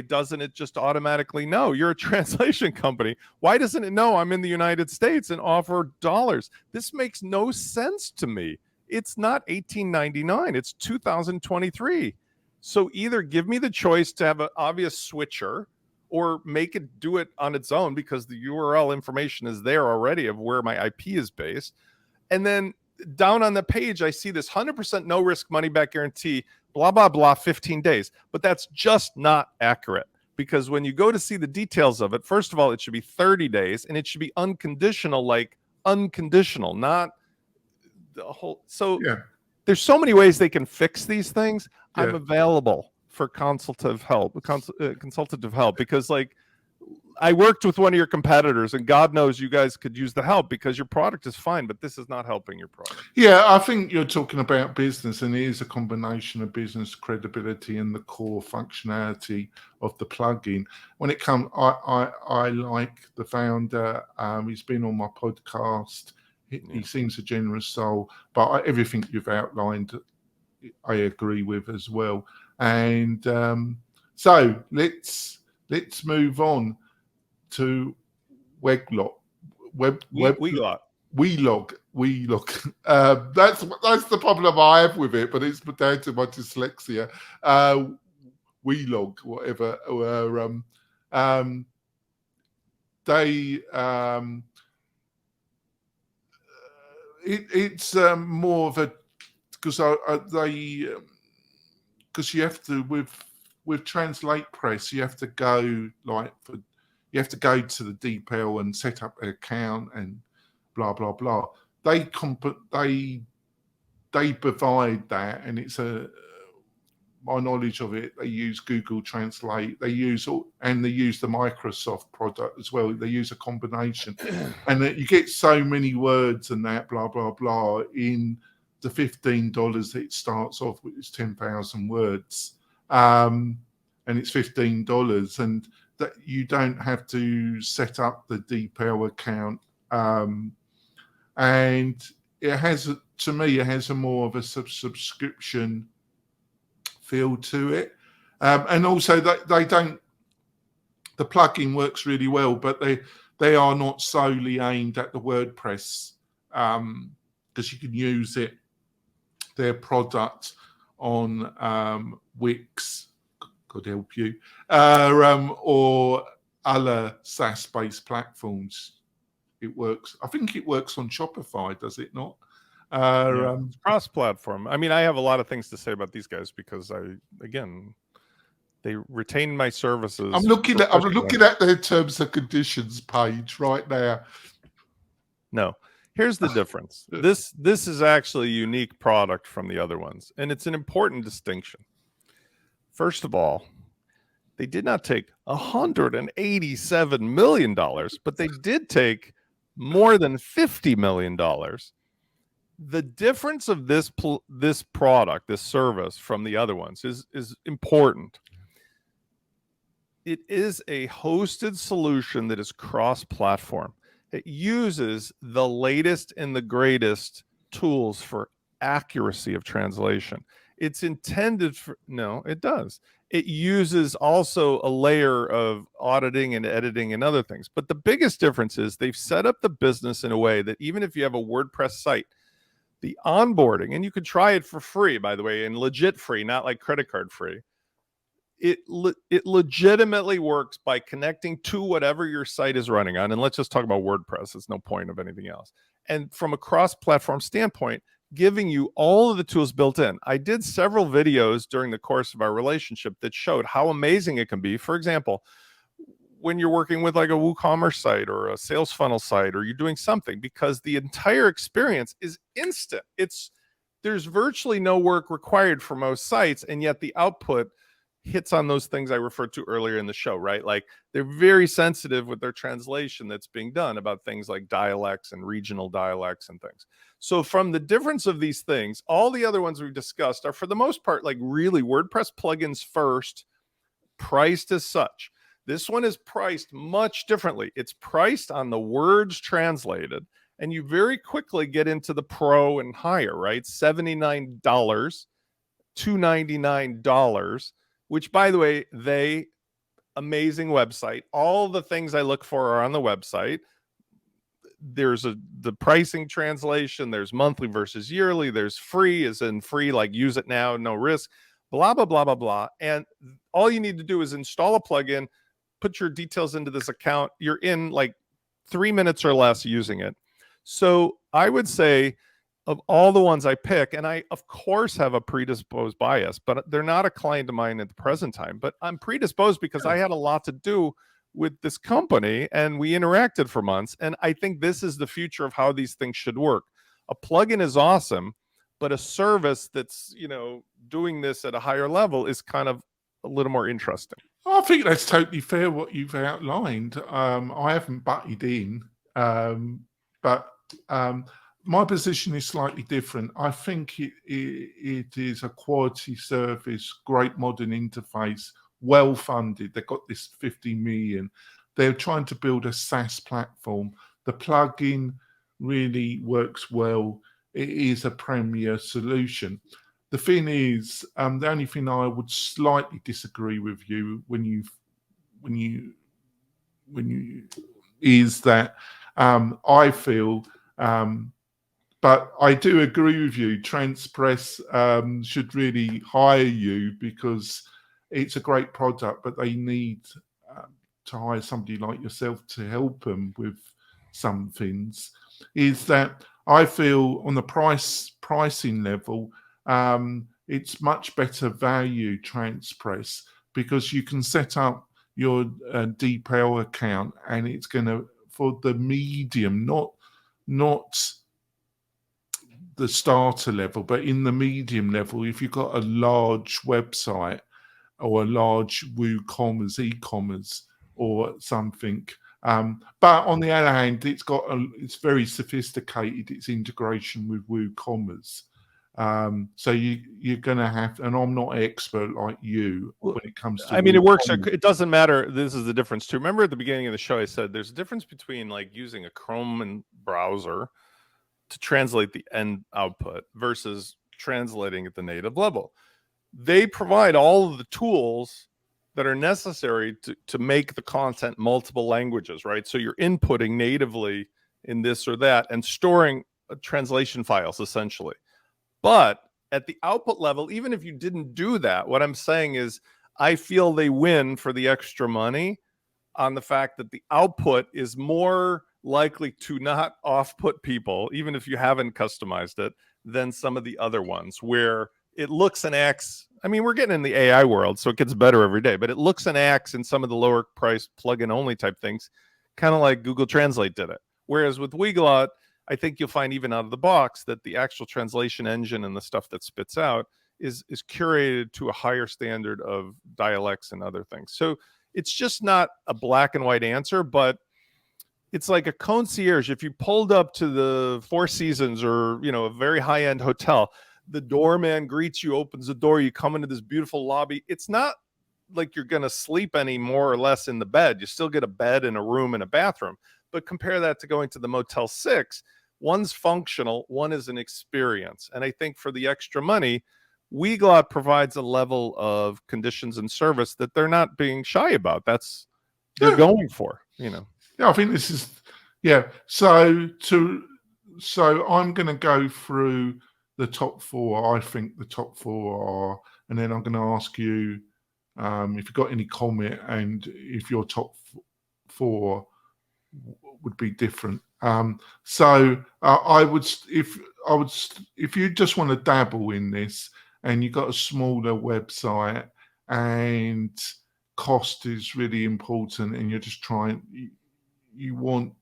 doesn't it just automatically know? You're a translation company. Why doesn't it know I'm in the United States and offer dollars? This makes no sense to me. It's not $18.99. It's 2023. So either give me the choice to have an obvious switcher, or make it do it on its own, because the URL information is there already of where my IP is based. And then down on the page, I see this 100% no risk money back guarantee, blah, blah, blah, 15 days. But that's just not accurate, because when you go to see the details of it, first of all, it should be 30 days and it should be unconditional, like unconditional, not the whole. So there's so many ways they can fix these things. I'm available for consultative help, because like I worked with one of your competitors, and God knows you guys could use the help, because your product is fine, but this is not helping your product. Yeah, I think you're talking about business, and it is a combination of business credibility and the core functionality of the plugin. When it comes, I like the founder. He's been on my podcast. He seems a generous soul, but everything you've outlined, I agree with as well. And so let's move on to Weglog. Weglog. That's the problem I have with it, but it's down to my dyslexia. Weglog, whatever. It's more of a, because you have to, with with TranslatePress, you have to go you have to go to the DeepL and set up an account and blah blah blah. They provide that, and it's my knowledge of it. They use Google Translate. They use the Microsoft product as well. They use a combination, and you get so many words and that blah blah blah in the $15 that it starts off with. It's 10,000 words, and it's $15, and that you don't have to set up the DeepL account, and it has, to me, it has a more of a subscription feel to it, and also they don't. The plugin works really well, but they are not solely aimed at the WordPress, because you can use their product on Wix, God help you, or other SaaS-based platforms. It works. I think it works on Shopify, does it not? It's cross-platform. I mean, I have a lot of things to say about these guys because they retain my services. I'm looking at their terms and conditions page right now. No, here's the difference. This is actually a unique product from the other ones, and it's an important distinction. First of all, they did not take $187 million, but they did take more than $50 million. The difference of this product, this service from the other ones is important. It is a hosted solution that is cross-platform. It uses the latest and the greatest tools for accuracy of translation. It's intended for, no, it does. It uses also a layer of auditing and editing and other things. But the biggest difference is they've set up the business in a way that even if you have a WordPress site, the onboarding, and you can try it for free, by the way, and legit free, not like credit card free. It legitimately works by connecting to whatever your site is running on. And let's just talk about WordPress. There's no point of anything else. And from a cross-platform standpoint, giving you all of the tools built in. I did several videos during the course of our relationship that showed how amazing it can be. For example, when you're working with like a WooCommerce site or a sales funnel site, or you're doing something, because the entire experience is instant. There's virtually no work required for most sites, and yet the output hits on those things I referred to earlier in the show, right? Like they're very sensitive with their translation that's being done about things like dialects and regional dialects and things. So from the difference of these things, all the other ones we've discussed are for the most part like really WordPress plugins first, priced as such. This one is priced much differently. It's priced on the words translated, and you very quickly get into the pro and higher, right? $79, $299, which, by the way, amazing website. All the things I look for are on the website. There's the pricing translation. There's monthly versus yearly. There's free, as in free, like use it now, no risk, blah, blah, blah, blah, blah. And all you need to do is install a plugin, put your details into this account. You're in like 3 minutes or less using it. So I would say, of all the ones I pick, and I, of course, have a predisposed bias, but they're not a client of mine at the present time. But I'm predisposed because I had a lot to do with this company, and we interacted for months. And I think this is the future of how these things should work. A plugin is awesome, but a service that's, doing this at a higher level is kind of a little more interesting. I think that's totally fair what you've outlined. I haven't butted in, but my position is slightly different. I think it is a quality service, great modern interface, well funded. They've got this 50 million. They're trying to build a SaaS platform. The plugin really works well. It is a premier solution. The thing is, the only thing I would slightly disagree with you is that I feel. But I do agree with you. TranslatePress should really hire you because it's a great product, but they need to hire somebody like yourself to help them with some things. Is that I feel on the pricing level, it's much better value TranslatePress because you can set up your DeepL account, and it's going to, for the medium, not the starter level, but in the medium level, if you've got a large website or a large WooCommerce, e-commerce or something. But on the other hand, it's very sophisticated, its integration with WooCommerce. So you're going to have, and I'm not an expert like you when it comes to. I mean, it works. It doesn't matter. This is the difference too. Remember at the beginning of the show, I said there's a difference between like using a Chrome browser to translate the end output versus translating at the native level. They provide all of the tools that are necessary to make the content multiple languages, right? So you're inputting natively in this or that and storing translation files essentially. But at the output level, even if you didn't do that, what I'm saying is I feel they win for the extra money on the fact that the output is more likely to not off-put people, even if you haven't customized it, than some of the other ones where it looks and acts. I mean, we're getting in the AI world, so it gets better every day, but it looks and acts in some of the lower price plugin only type things, kind of like Google Translate did it. Whereas with Weglot, I think you'll find even out of the box that the actual translation engine and the stuff that spits out is curated to a higher standard of dialects and other things. So it's just not a black and white answer, but it's like a concierge. If you pulled up to the Four Seasons or, you know, a very high-end hotel, the doorman greets you, opens the door, you come into this beautiful lobby. It's not like you're going to sleep any more or less in the bed. You still get a bed and a room and a bathroom. But compare that to going to the Motel 6. One's functional, one is an experience. And I think for the extra money, Weglot provides a level of conditions and service that they're not being shy about. That's they're going for, you know. Yeah, I think this is, yeah. So I'm going to go through the top four. I think the top four are, and then I'm going to ask you if you've got any comment and if your top four would be different. So I would, if you just want to dabble in this and you've got a smaller website and cost is really important and you're just trying, you want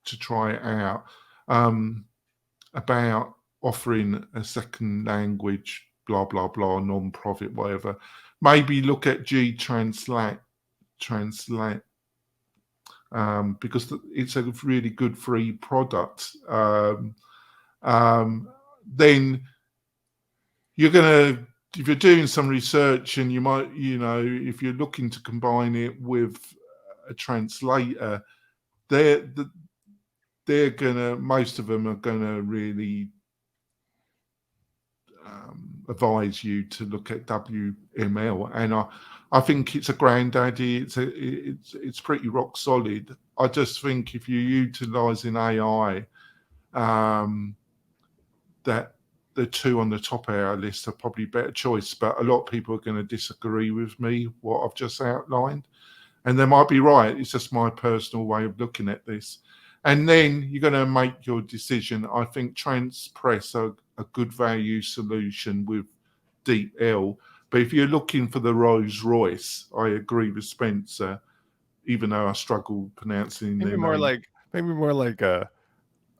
to try it out, about offering a second language, blah, blah, blah, non-profit, whatever, maybe look at Translate, because it's a really good free product. Then you're going to, if you're doing some research and you might, you know, if you're looking to combine it with a translator, they're gonna, most of them are gonna really advise you to look at WPML, and I think it's a granddaddy. It's pretty rock solid. I just think if you're utilizing AI, that the two on the top of our list are probably better choice. But a lot of people are going to disagree with me what I've just outlined. And they might be right. It's just my personal way of looking at this. And then you're going to make your decision. I think TranslatePress are a good value solution with DeepL. But if you're looking for the Rolls Royce, I agree with Spencer, even though I struggle pronouncing maybe their more name. like a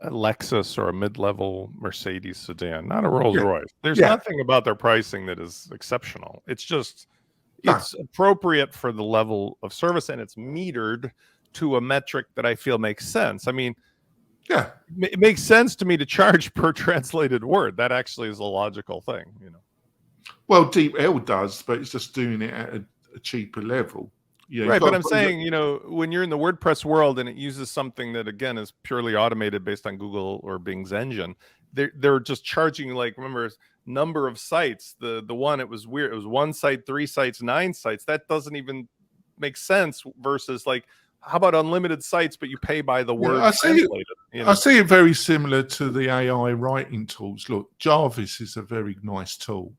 Lexus or a mid-level Mercedes sedan, not a Rolls Royce. There's nothing about their pricing that is exceptional. It's just it's appropriate for the level of service, and it's metered to a metric that I feel makes sense. I mean, it makes sense to me to charge per translated word. That actually is a logical thing, you know. Well, DeepL does, but it's just doing it at a cheaper level. Yeah, right, but I'm saying, you know, when you're in the WordPress world and it uses something that, again, is purely automated based on Google or Bing's engine, they're just charging, like, remember, number of sites. The one, it was weird. It was 1 site, 3 sites, 9 sites. That doesn't even make sense versus, like, how about unlimited sites, but you pay by the word translated? You know? I see it very similar to the AI writing tools. Look, Jarvis is a very nice tool.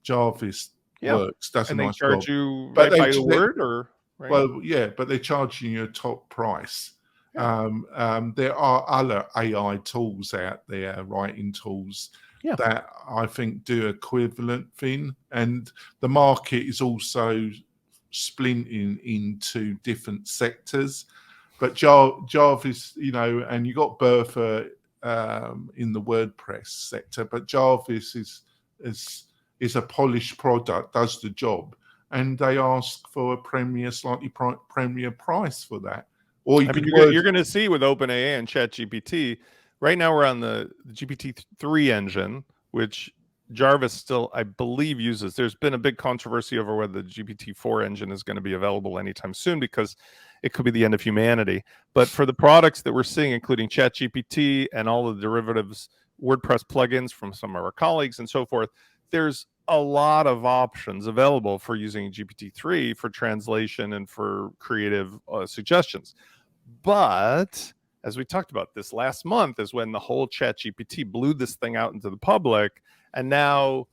Jarvis works. That's and a they nice charge job. you But by the word, or right? Well, yeah, but they're charging you a top price. There are other AI tools out there, writing tools that I think do equivalent thing, and the market is also splinting into different sectors. But Jarvis, and you got Bertha in the WordPress sector, but Jarvis is a polished product, does the job, and they ask for a slightly premier price for that. Or you're going to see with OpenAI and ChatGPT. Right now, we're on the GPT-3 engine, which Jarvis still, I believe, uses. There's been a big controversy over whether the GPT-4 engine is going to be available anytime soon because it could be the end of humanity. But for the products that we're seeing, including ChatGPT and all the derivatives, WordPress plugins from some of our colleagues and so forth, there's a lot of options available for using GPT-3 for translation and for creative suggestions. But as we talked about, this last month is when the whole ChatGPT blew this thing out into the public. And now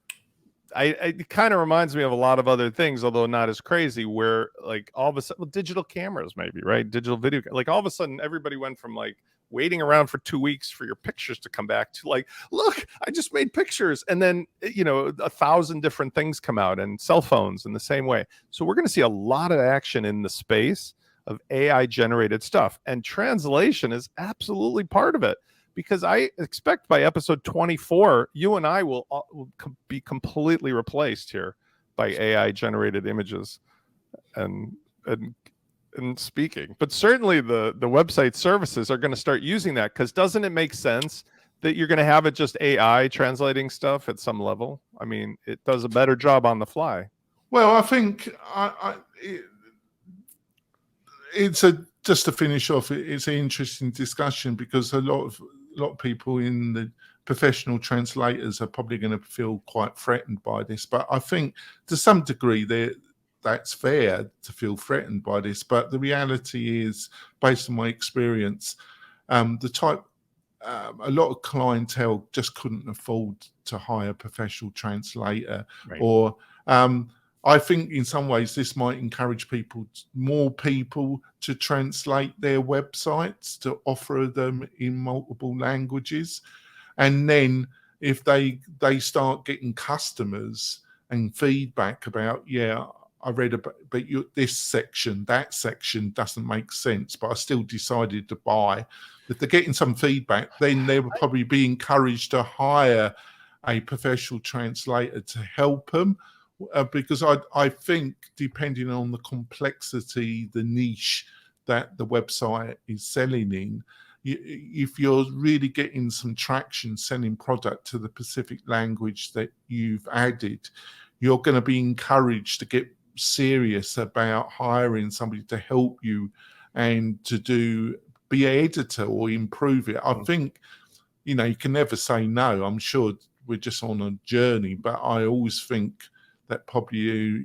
it kind of reminds me of a lot of other things, although not as crazy, where like all of a sudden, digital cameras maybe, right? Digital video, like all of a sudden everybody went from like waiting around for 2 weeks for your pictures to come back to like, look, I just made pictures. And then, 1,000 different things come out, and cell phones in the same way. So we're going to see a lot of action in the space of AI generated stuff, and translation is absolutely part of it, because I expect by episode 24, you and I will be completely replaced here by AI generated images and speaking. But certainly the website services are going to start using that, because doesn't it make sense that you're going to have it just AI translating stuff at some level? I mean, it does a better job on the fly. Well, I think just to finish off, it's an interesting discussion, because a lot of people in the professional translators are probably going to feel quite threatened by this. But I think to some degree that's fair to feel threatened by this. But the reality is, based on my experience, a lot of clientele just couldn't afford to hire a professional translator, right. Or I think in some ways this might encourage more people to translate their websites, to offer them in multiple languages. And then if they start getting customers and feedback about, I read about this section, that section doesn't make sense, but I still decided to buy. If they're getting some feedback, then they will probably be encouraged to hire a professional translator to help them. Because I think, depending on the complexity, the niche that the website is selling in, if you're really getting some traction selling product to the specific language that you've added, you're going to be encouraged to get serious about hiring somebody to help you and to be an editor or improve it. I think, you can never say no. I'm sure we're just on a journey, but I always think that probably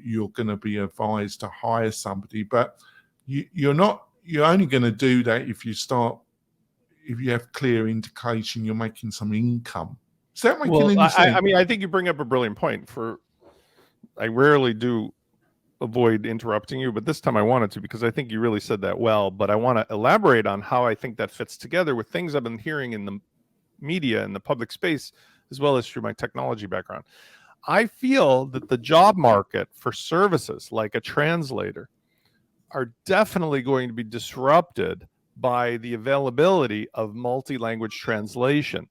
you're going to be advised to hire somebody, but you're only going to do that if you have clear indication you're making some income. Does that make any sense? I mean, I think you bring up a brilliant point. I rarely do avoid interrupting you, but this time I wanted to, because I think you really said that well, but I want to elaborate on how I think that fits together with things I've been hearing in the media and the public space, as well as through my technology background. I feel that the job market for services like a translator are definitely going to be disrupted by the availability of multi-language translation.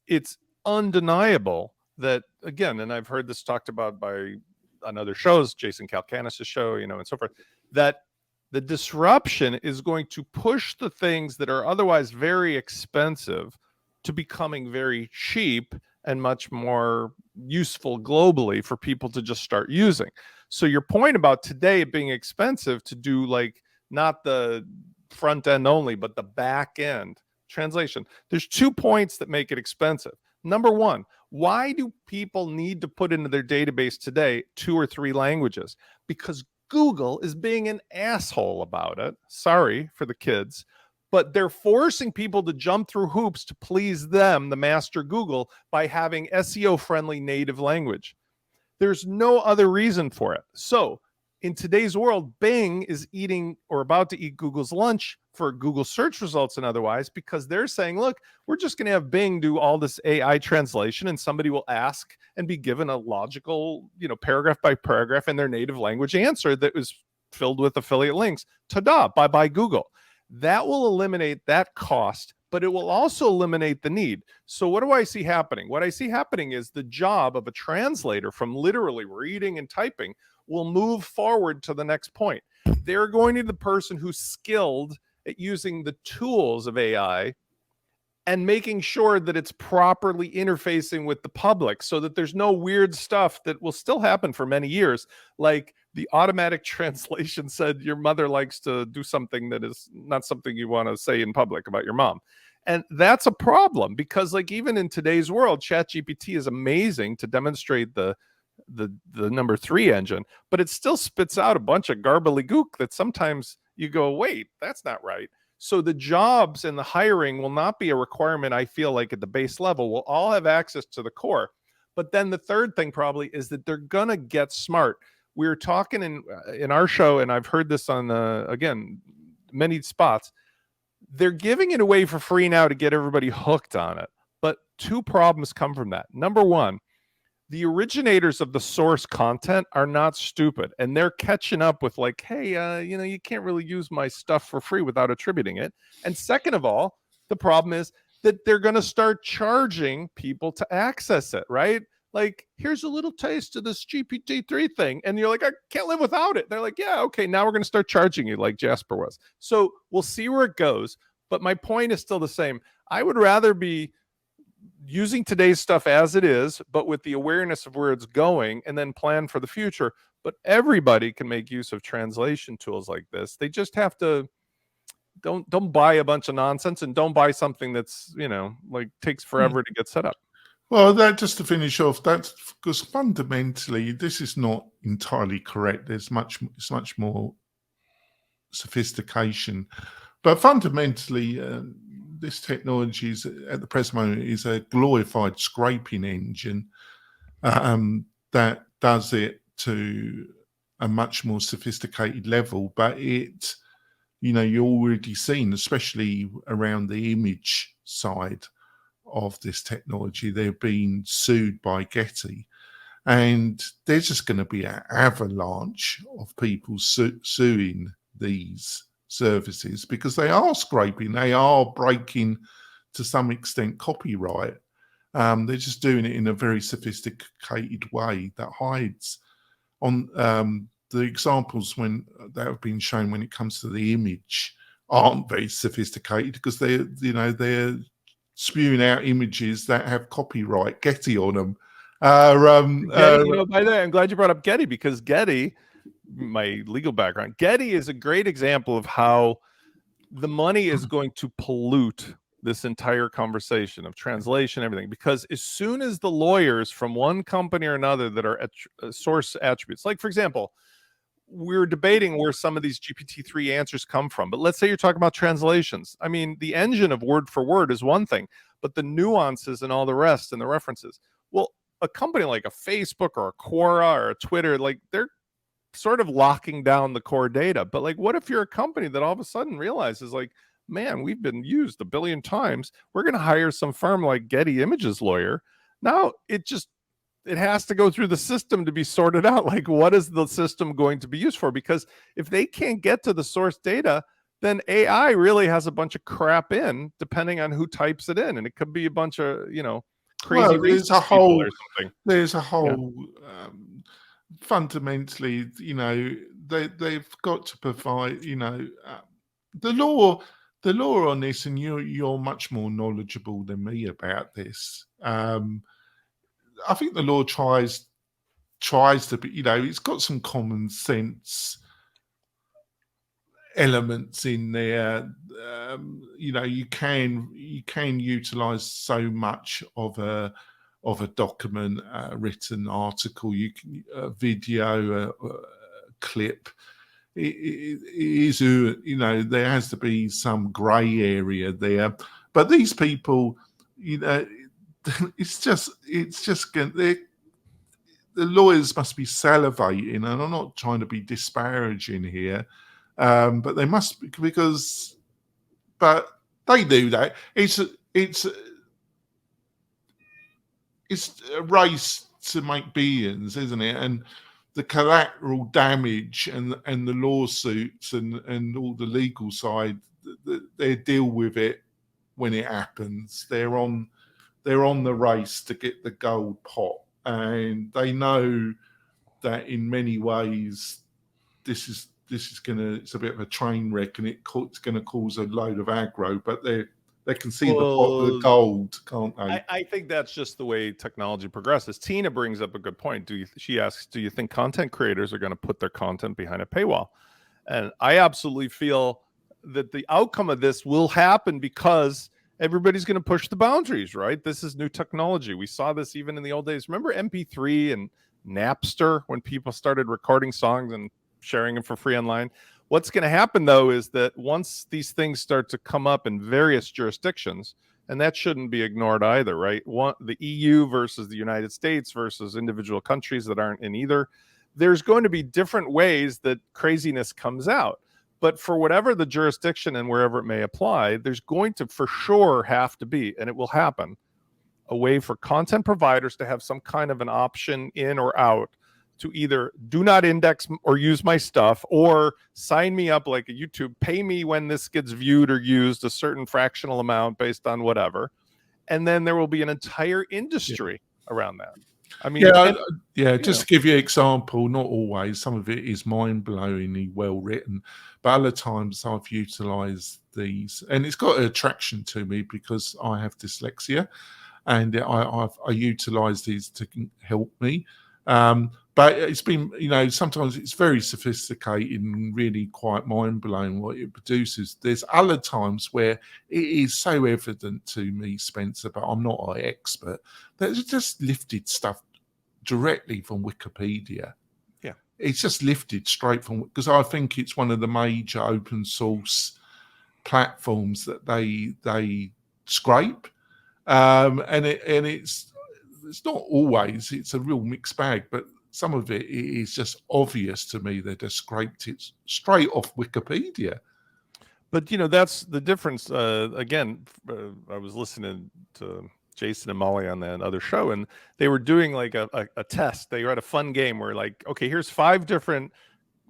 It's undeniable that, again, and I've heard this talked about by on other shows, Jason Calacanis' show, and so forth, that the disruption is going to push the things that are otherwise very expensive to becoming very cheap and much more useful globally for people to just start using. So your point about today being expensive to do, like, not the front end only, but the back end translation, there's 2 points that make it expensive. Number one, why do people need to put into their database today 2 or 3 languages? Because Google is being an asshole about it. Sorry for the kids. But they're forcing people to jump through hoops to please them, the master Google, by having SEO-friendly native language. There's no other reason for it. So in today's world, Bing is eating or about to eat Google's lunch for Google search results and otherwise, because they're saying, look, we're just going to have Bing do all this AI translation, and somebody will ask and be given a logical, paragraph by paragraph in their native language answer that was filled with affiliate links. Ta-da, bye-bye Google. That will eliminate that cost, but it will also eliminate the need. So what do I see happening? What I see happening is the job of a translator from literally reading and typing will move forward to the next point. They're going to be the person who's skilled at using the tools of AI and making sure that it's properly interfacing with the public so that there's no weird stuff that will still happen for many years. Like the automatic translation said, your mother likes to do something that is not something you want to say in public about your mom. And that's a problem because like even in today's world, ChatGPT is amazing to demonstrate the number 3 engine, but it still spits out a bunch of garbly-gook that sometimes you go, wait, that's not right. So the jobs and the hiring will not be a requirement, I feel like, at the base level. We'll all have access to the core. But then the third thing probably is that they're going to get smart. We were talking in our show, and I've heard this on, again, many spots. They're giving it away for free now to get everybody hooked on it. But 2 problems come from that. Number 1, the originators of the source content are not stupid, and they're catching up with like, hey, you can't really use my stuff for free without attributing it. And second of all, the problem is that they're going to start charging people to access it, right? Like, here's a little taste of this GPT-3 thing. And you're like, I can't live without it. They're like, yeah, okay, now we're going to start charging you like Jasper was. So we'll see where it goes. But my point is still the same. I would rather be using today's stuff as it is, but with the awareness of where it's going and then plan for the future. But everybody can make use of translation tools like this. They just have to don't buy a bunch of nonsense and don't buy something that's, like takes forever to get set up. Well, that just to finish off, that's because fundamentally this is not entirely correct. It's much more sophistication, but fundamentally, this technology is at the present moment is a glorified scraping engine that does it to a much more sophisticated level. But it, you're already seen, especially around the image side of this technology, they're being sued by Getty, and there's just going to be an avalanche of people suing these services because they are scraping, they are breaking to some extent copyright. They're just doing it in a very sophisticated way that hides on the examples when that have been shown when it comes to the image aren't very sophisticated because they're spewing out images that have copyright Getty on them. Getty, by the way, I'm glad you brought up Getty because Getty, my legal background, Getty is a great example of how the money is going to pollute this entire conversation of translation, everything, because as soon as the lawyers from one company or another that are source attributes, like for example, we're debating where some of these GPT-3 answers come from, but let's say you're talking about translations. I mean, the engine of word for word is one thing, but the nuances and all the rest and the references, well, a company like a Facebook or a Quora or a Twitter, like they're sort of locking down the core data. But like, what if you're a company that all of a sudden realizes like, man, we've been used a billion times. We're going to hire some firm like Getty Images lawyer. Now it has to go through the system to be sorted out. Like, what is the system going to be used for? Because if they can't get to the source data, then AI really has a bunch of crap in, depending on who types it in. And it could be a bunch of, crazy there's a people whole, or something. There's a whole, fundamentally, they've got to provide, the law on this, and you're much more knowledgeable than me about this. I think the law tries to be, it's got some common sense elements in there. You can utilize so much of a document, a written article, you can a video, a clip. It is, there has to be some grey area there. But these people, it's just the lawyers must be salivating, and I'm not trying to be disparaging here, but they must, but they do that. It's a race to make billions, isn't it? And the collateral damage and the lawsuits and all the legal side, they deal with it when it happens. They're on the race to get the gold pot, and they know that in many ways this is it's a bit of a train wreck, and it's going to cause a load of aggro, but they can see the pot of the gold, can't they? I think that's just the way technology progresses. Tina brings up a good point. She asks, do you think content creators are going to put their content behind a paywall? And I absolutely feel that the outcome of this will happen because everybody's going to push the boundaries, right? This is new technology. We saw this even in the old days. Remember MP3 and Napster when people started recording songs and sharing them for free online? What's going to happen, though, is that once these things start to come up in various jurisdictions, and that shouldn't be ignored either, right? The EU versus the United States versus individual countries that aren't in either, there's going to be different ways that craziness comes out. But for whatever the jurisdiction and wherever it may apply, there's going to for sure have to be, and it will happen, a way for content providers to have some kind of an option in or out to either do not index or use my stuff, or sign me up like a YouTube, pay me when this gets viewed or used a certain fractional amount based on whatever. And then there will be an entire industry around that. I mean, just to give you an example, not always, some of it is mind-blowingly well written, but other times I've utilized these, and it's got an attraction to me because I have dyslexia, and I utilize these to help me. But it's been, sometimes it's very sophisticated and really quite mind-blowing what it produces. There's other times where it is so evident to me, Spencer, but I'm not an expert, that it's just lifted stuff directly from Wikipedia. Yeah. It's just lifted straight from, because I think it's one of the major open source platforms that they scrape. And it's not always, it's a real mixed bag, but some of it is just obvious to me. They just scraped it straight off Wikipedia. But, that's the difference. Again, I was listening to Jason and Molly on that other show, and they were doing like a test. They had a fun game where like, okay, here's 5 different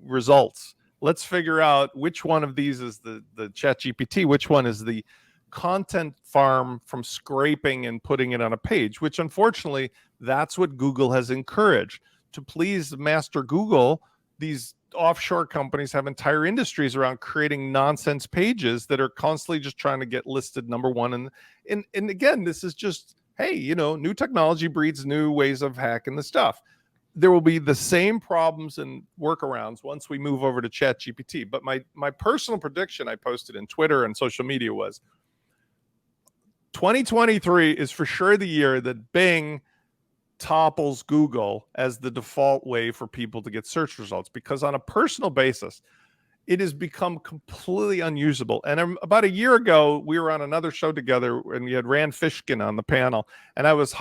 results. Let's figure out which one of these is the ChatGPT, which one is the content farm from scraping and putting it on a page, which unfortunately, that's what Google has encouraged. To please master Google, these offshore companies have entire industries around creating nonsense pages that are constantly just trying to get listed number one. And again, this is just, hey, new technology breeds new ways of hacking the stuff. There will be the same problems and workarounds once we move over to ChatGPT. But my personal prediction I posted in Twitter and social media was 2023 is for sure the year that Bing topples Google as the default way for people to get search results, because on a personal basis, it has become completely unusable. And about a year ago, we were on another show together and we had Rand Fishkin on the panel. And I was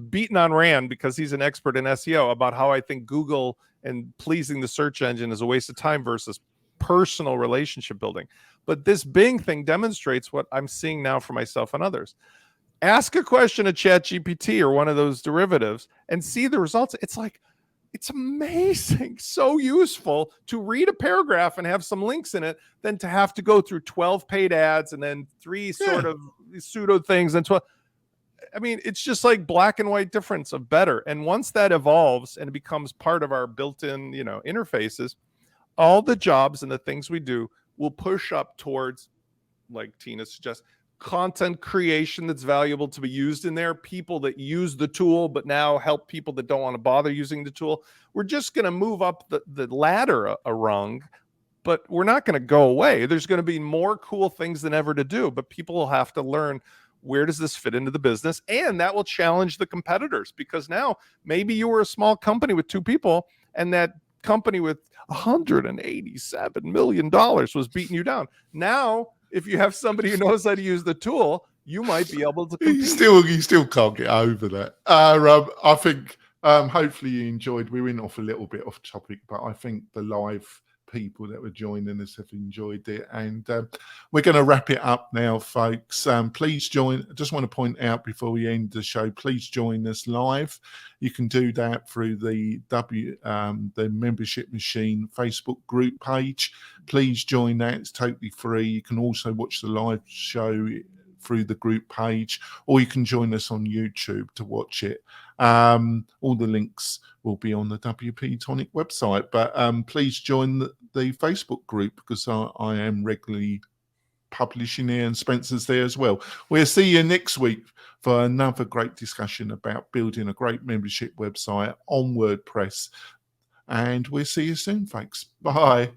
beating on Rand because he's an expert in SEO about how I think Google and pleasing the search engine is a waste of time versus personal relationship building. But this Bing thing demonstrates what I'm seeing now for myself and others. Ask a question at ChatGPT or one of those derivatives and see the results. It's amazing, so useful to read a paragraph and have some links in it than to have to go through 12 paid ads and then 3 sort of pseudo things. And 12. I mean, it's just like black and white difference of better. And once that evolves and it becomes part of our built-in, interfaces, all the jobs and the things we do will push up towards, like Tina suggests, content creation that's valuable to be used in there, people that use the tool but now help people that don't want to bother using the tool. We're just going to move up the ladder a rung, but we're not going to go away. There's going to be more cool things than ever to do, but people will have to learn, where does this fit into the business? And that will challenge the competitors, because now maybe you were a small company with 2 people and that company with $187 million was beating you down. Now, if you have somebody who knows how to use the tool, you might be able to compete. You still can't get over that. I think hopefully you enjoyed. We went off a little bit off topic, but I think the live people that were joining us have enjoyed it. And we're going to wrap it up now, folks. Please join. I just want to point out before we end the show, please join us live. You can do that through the Membership Machine Facebook group page. Please join that. It's totally free. You can also watch the live show through the group page, or you can join us on YouTube to watch it. All the links will be on the WP-Tonic website, but please join the Facebook group, because I am regularly publishing there, and Spencer's there as well. We'll see you next week for another great discussion about building a great membership website on WordPress, and we'll see you soon, folks. Bye.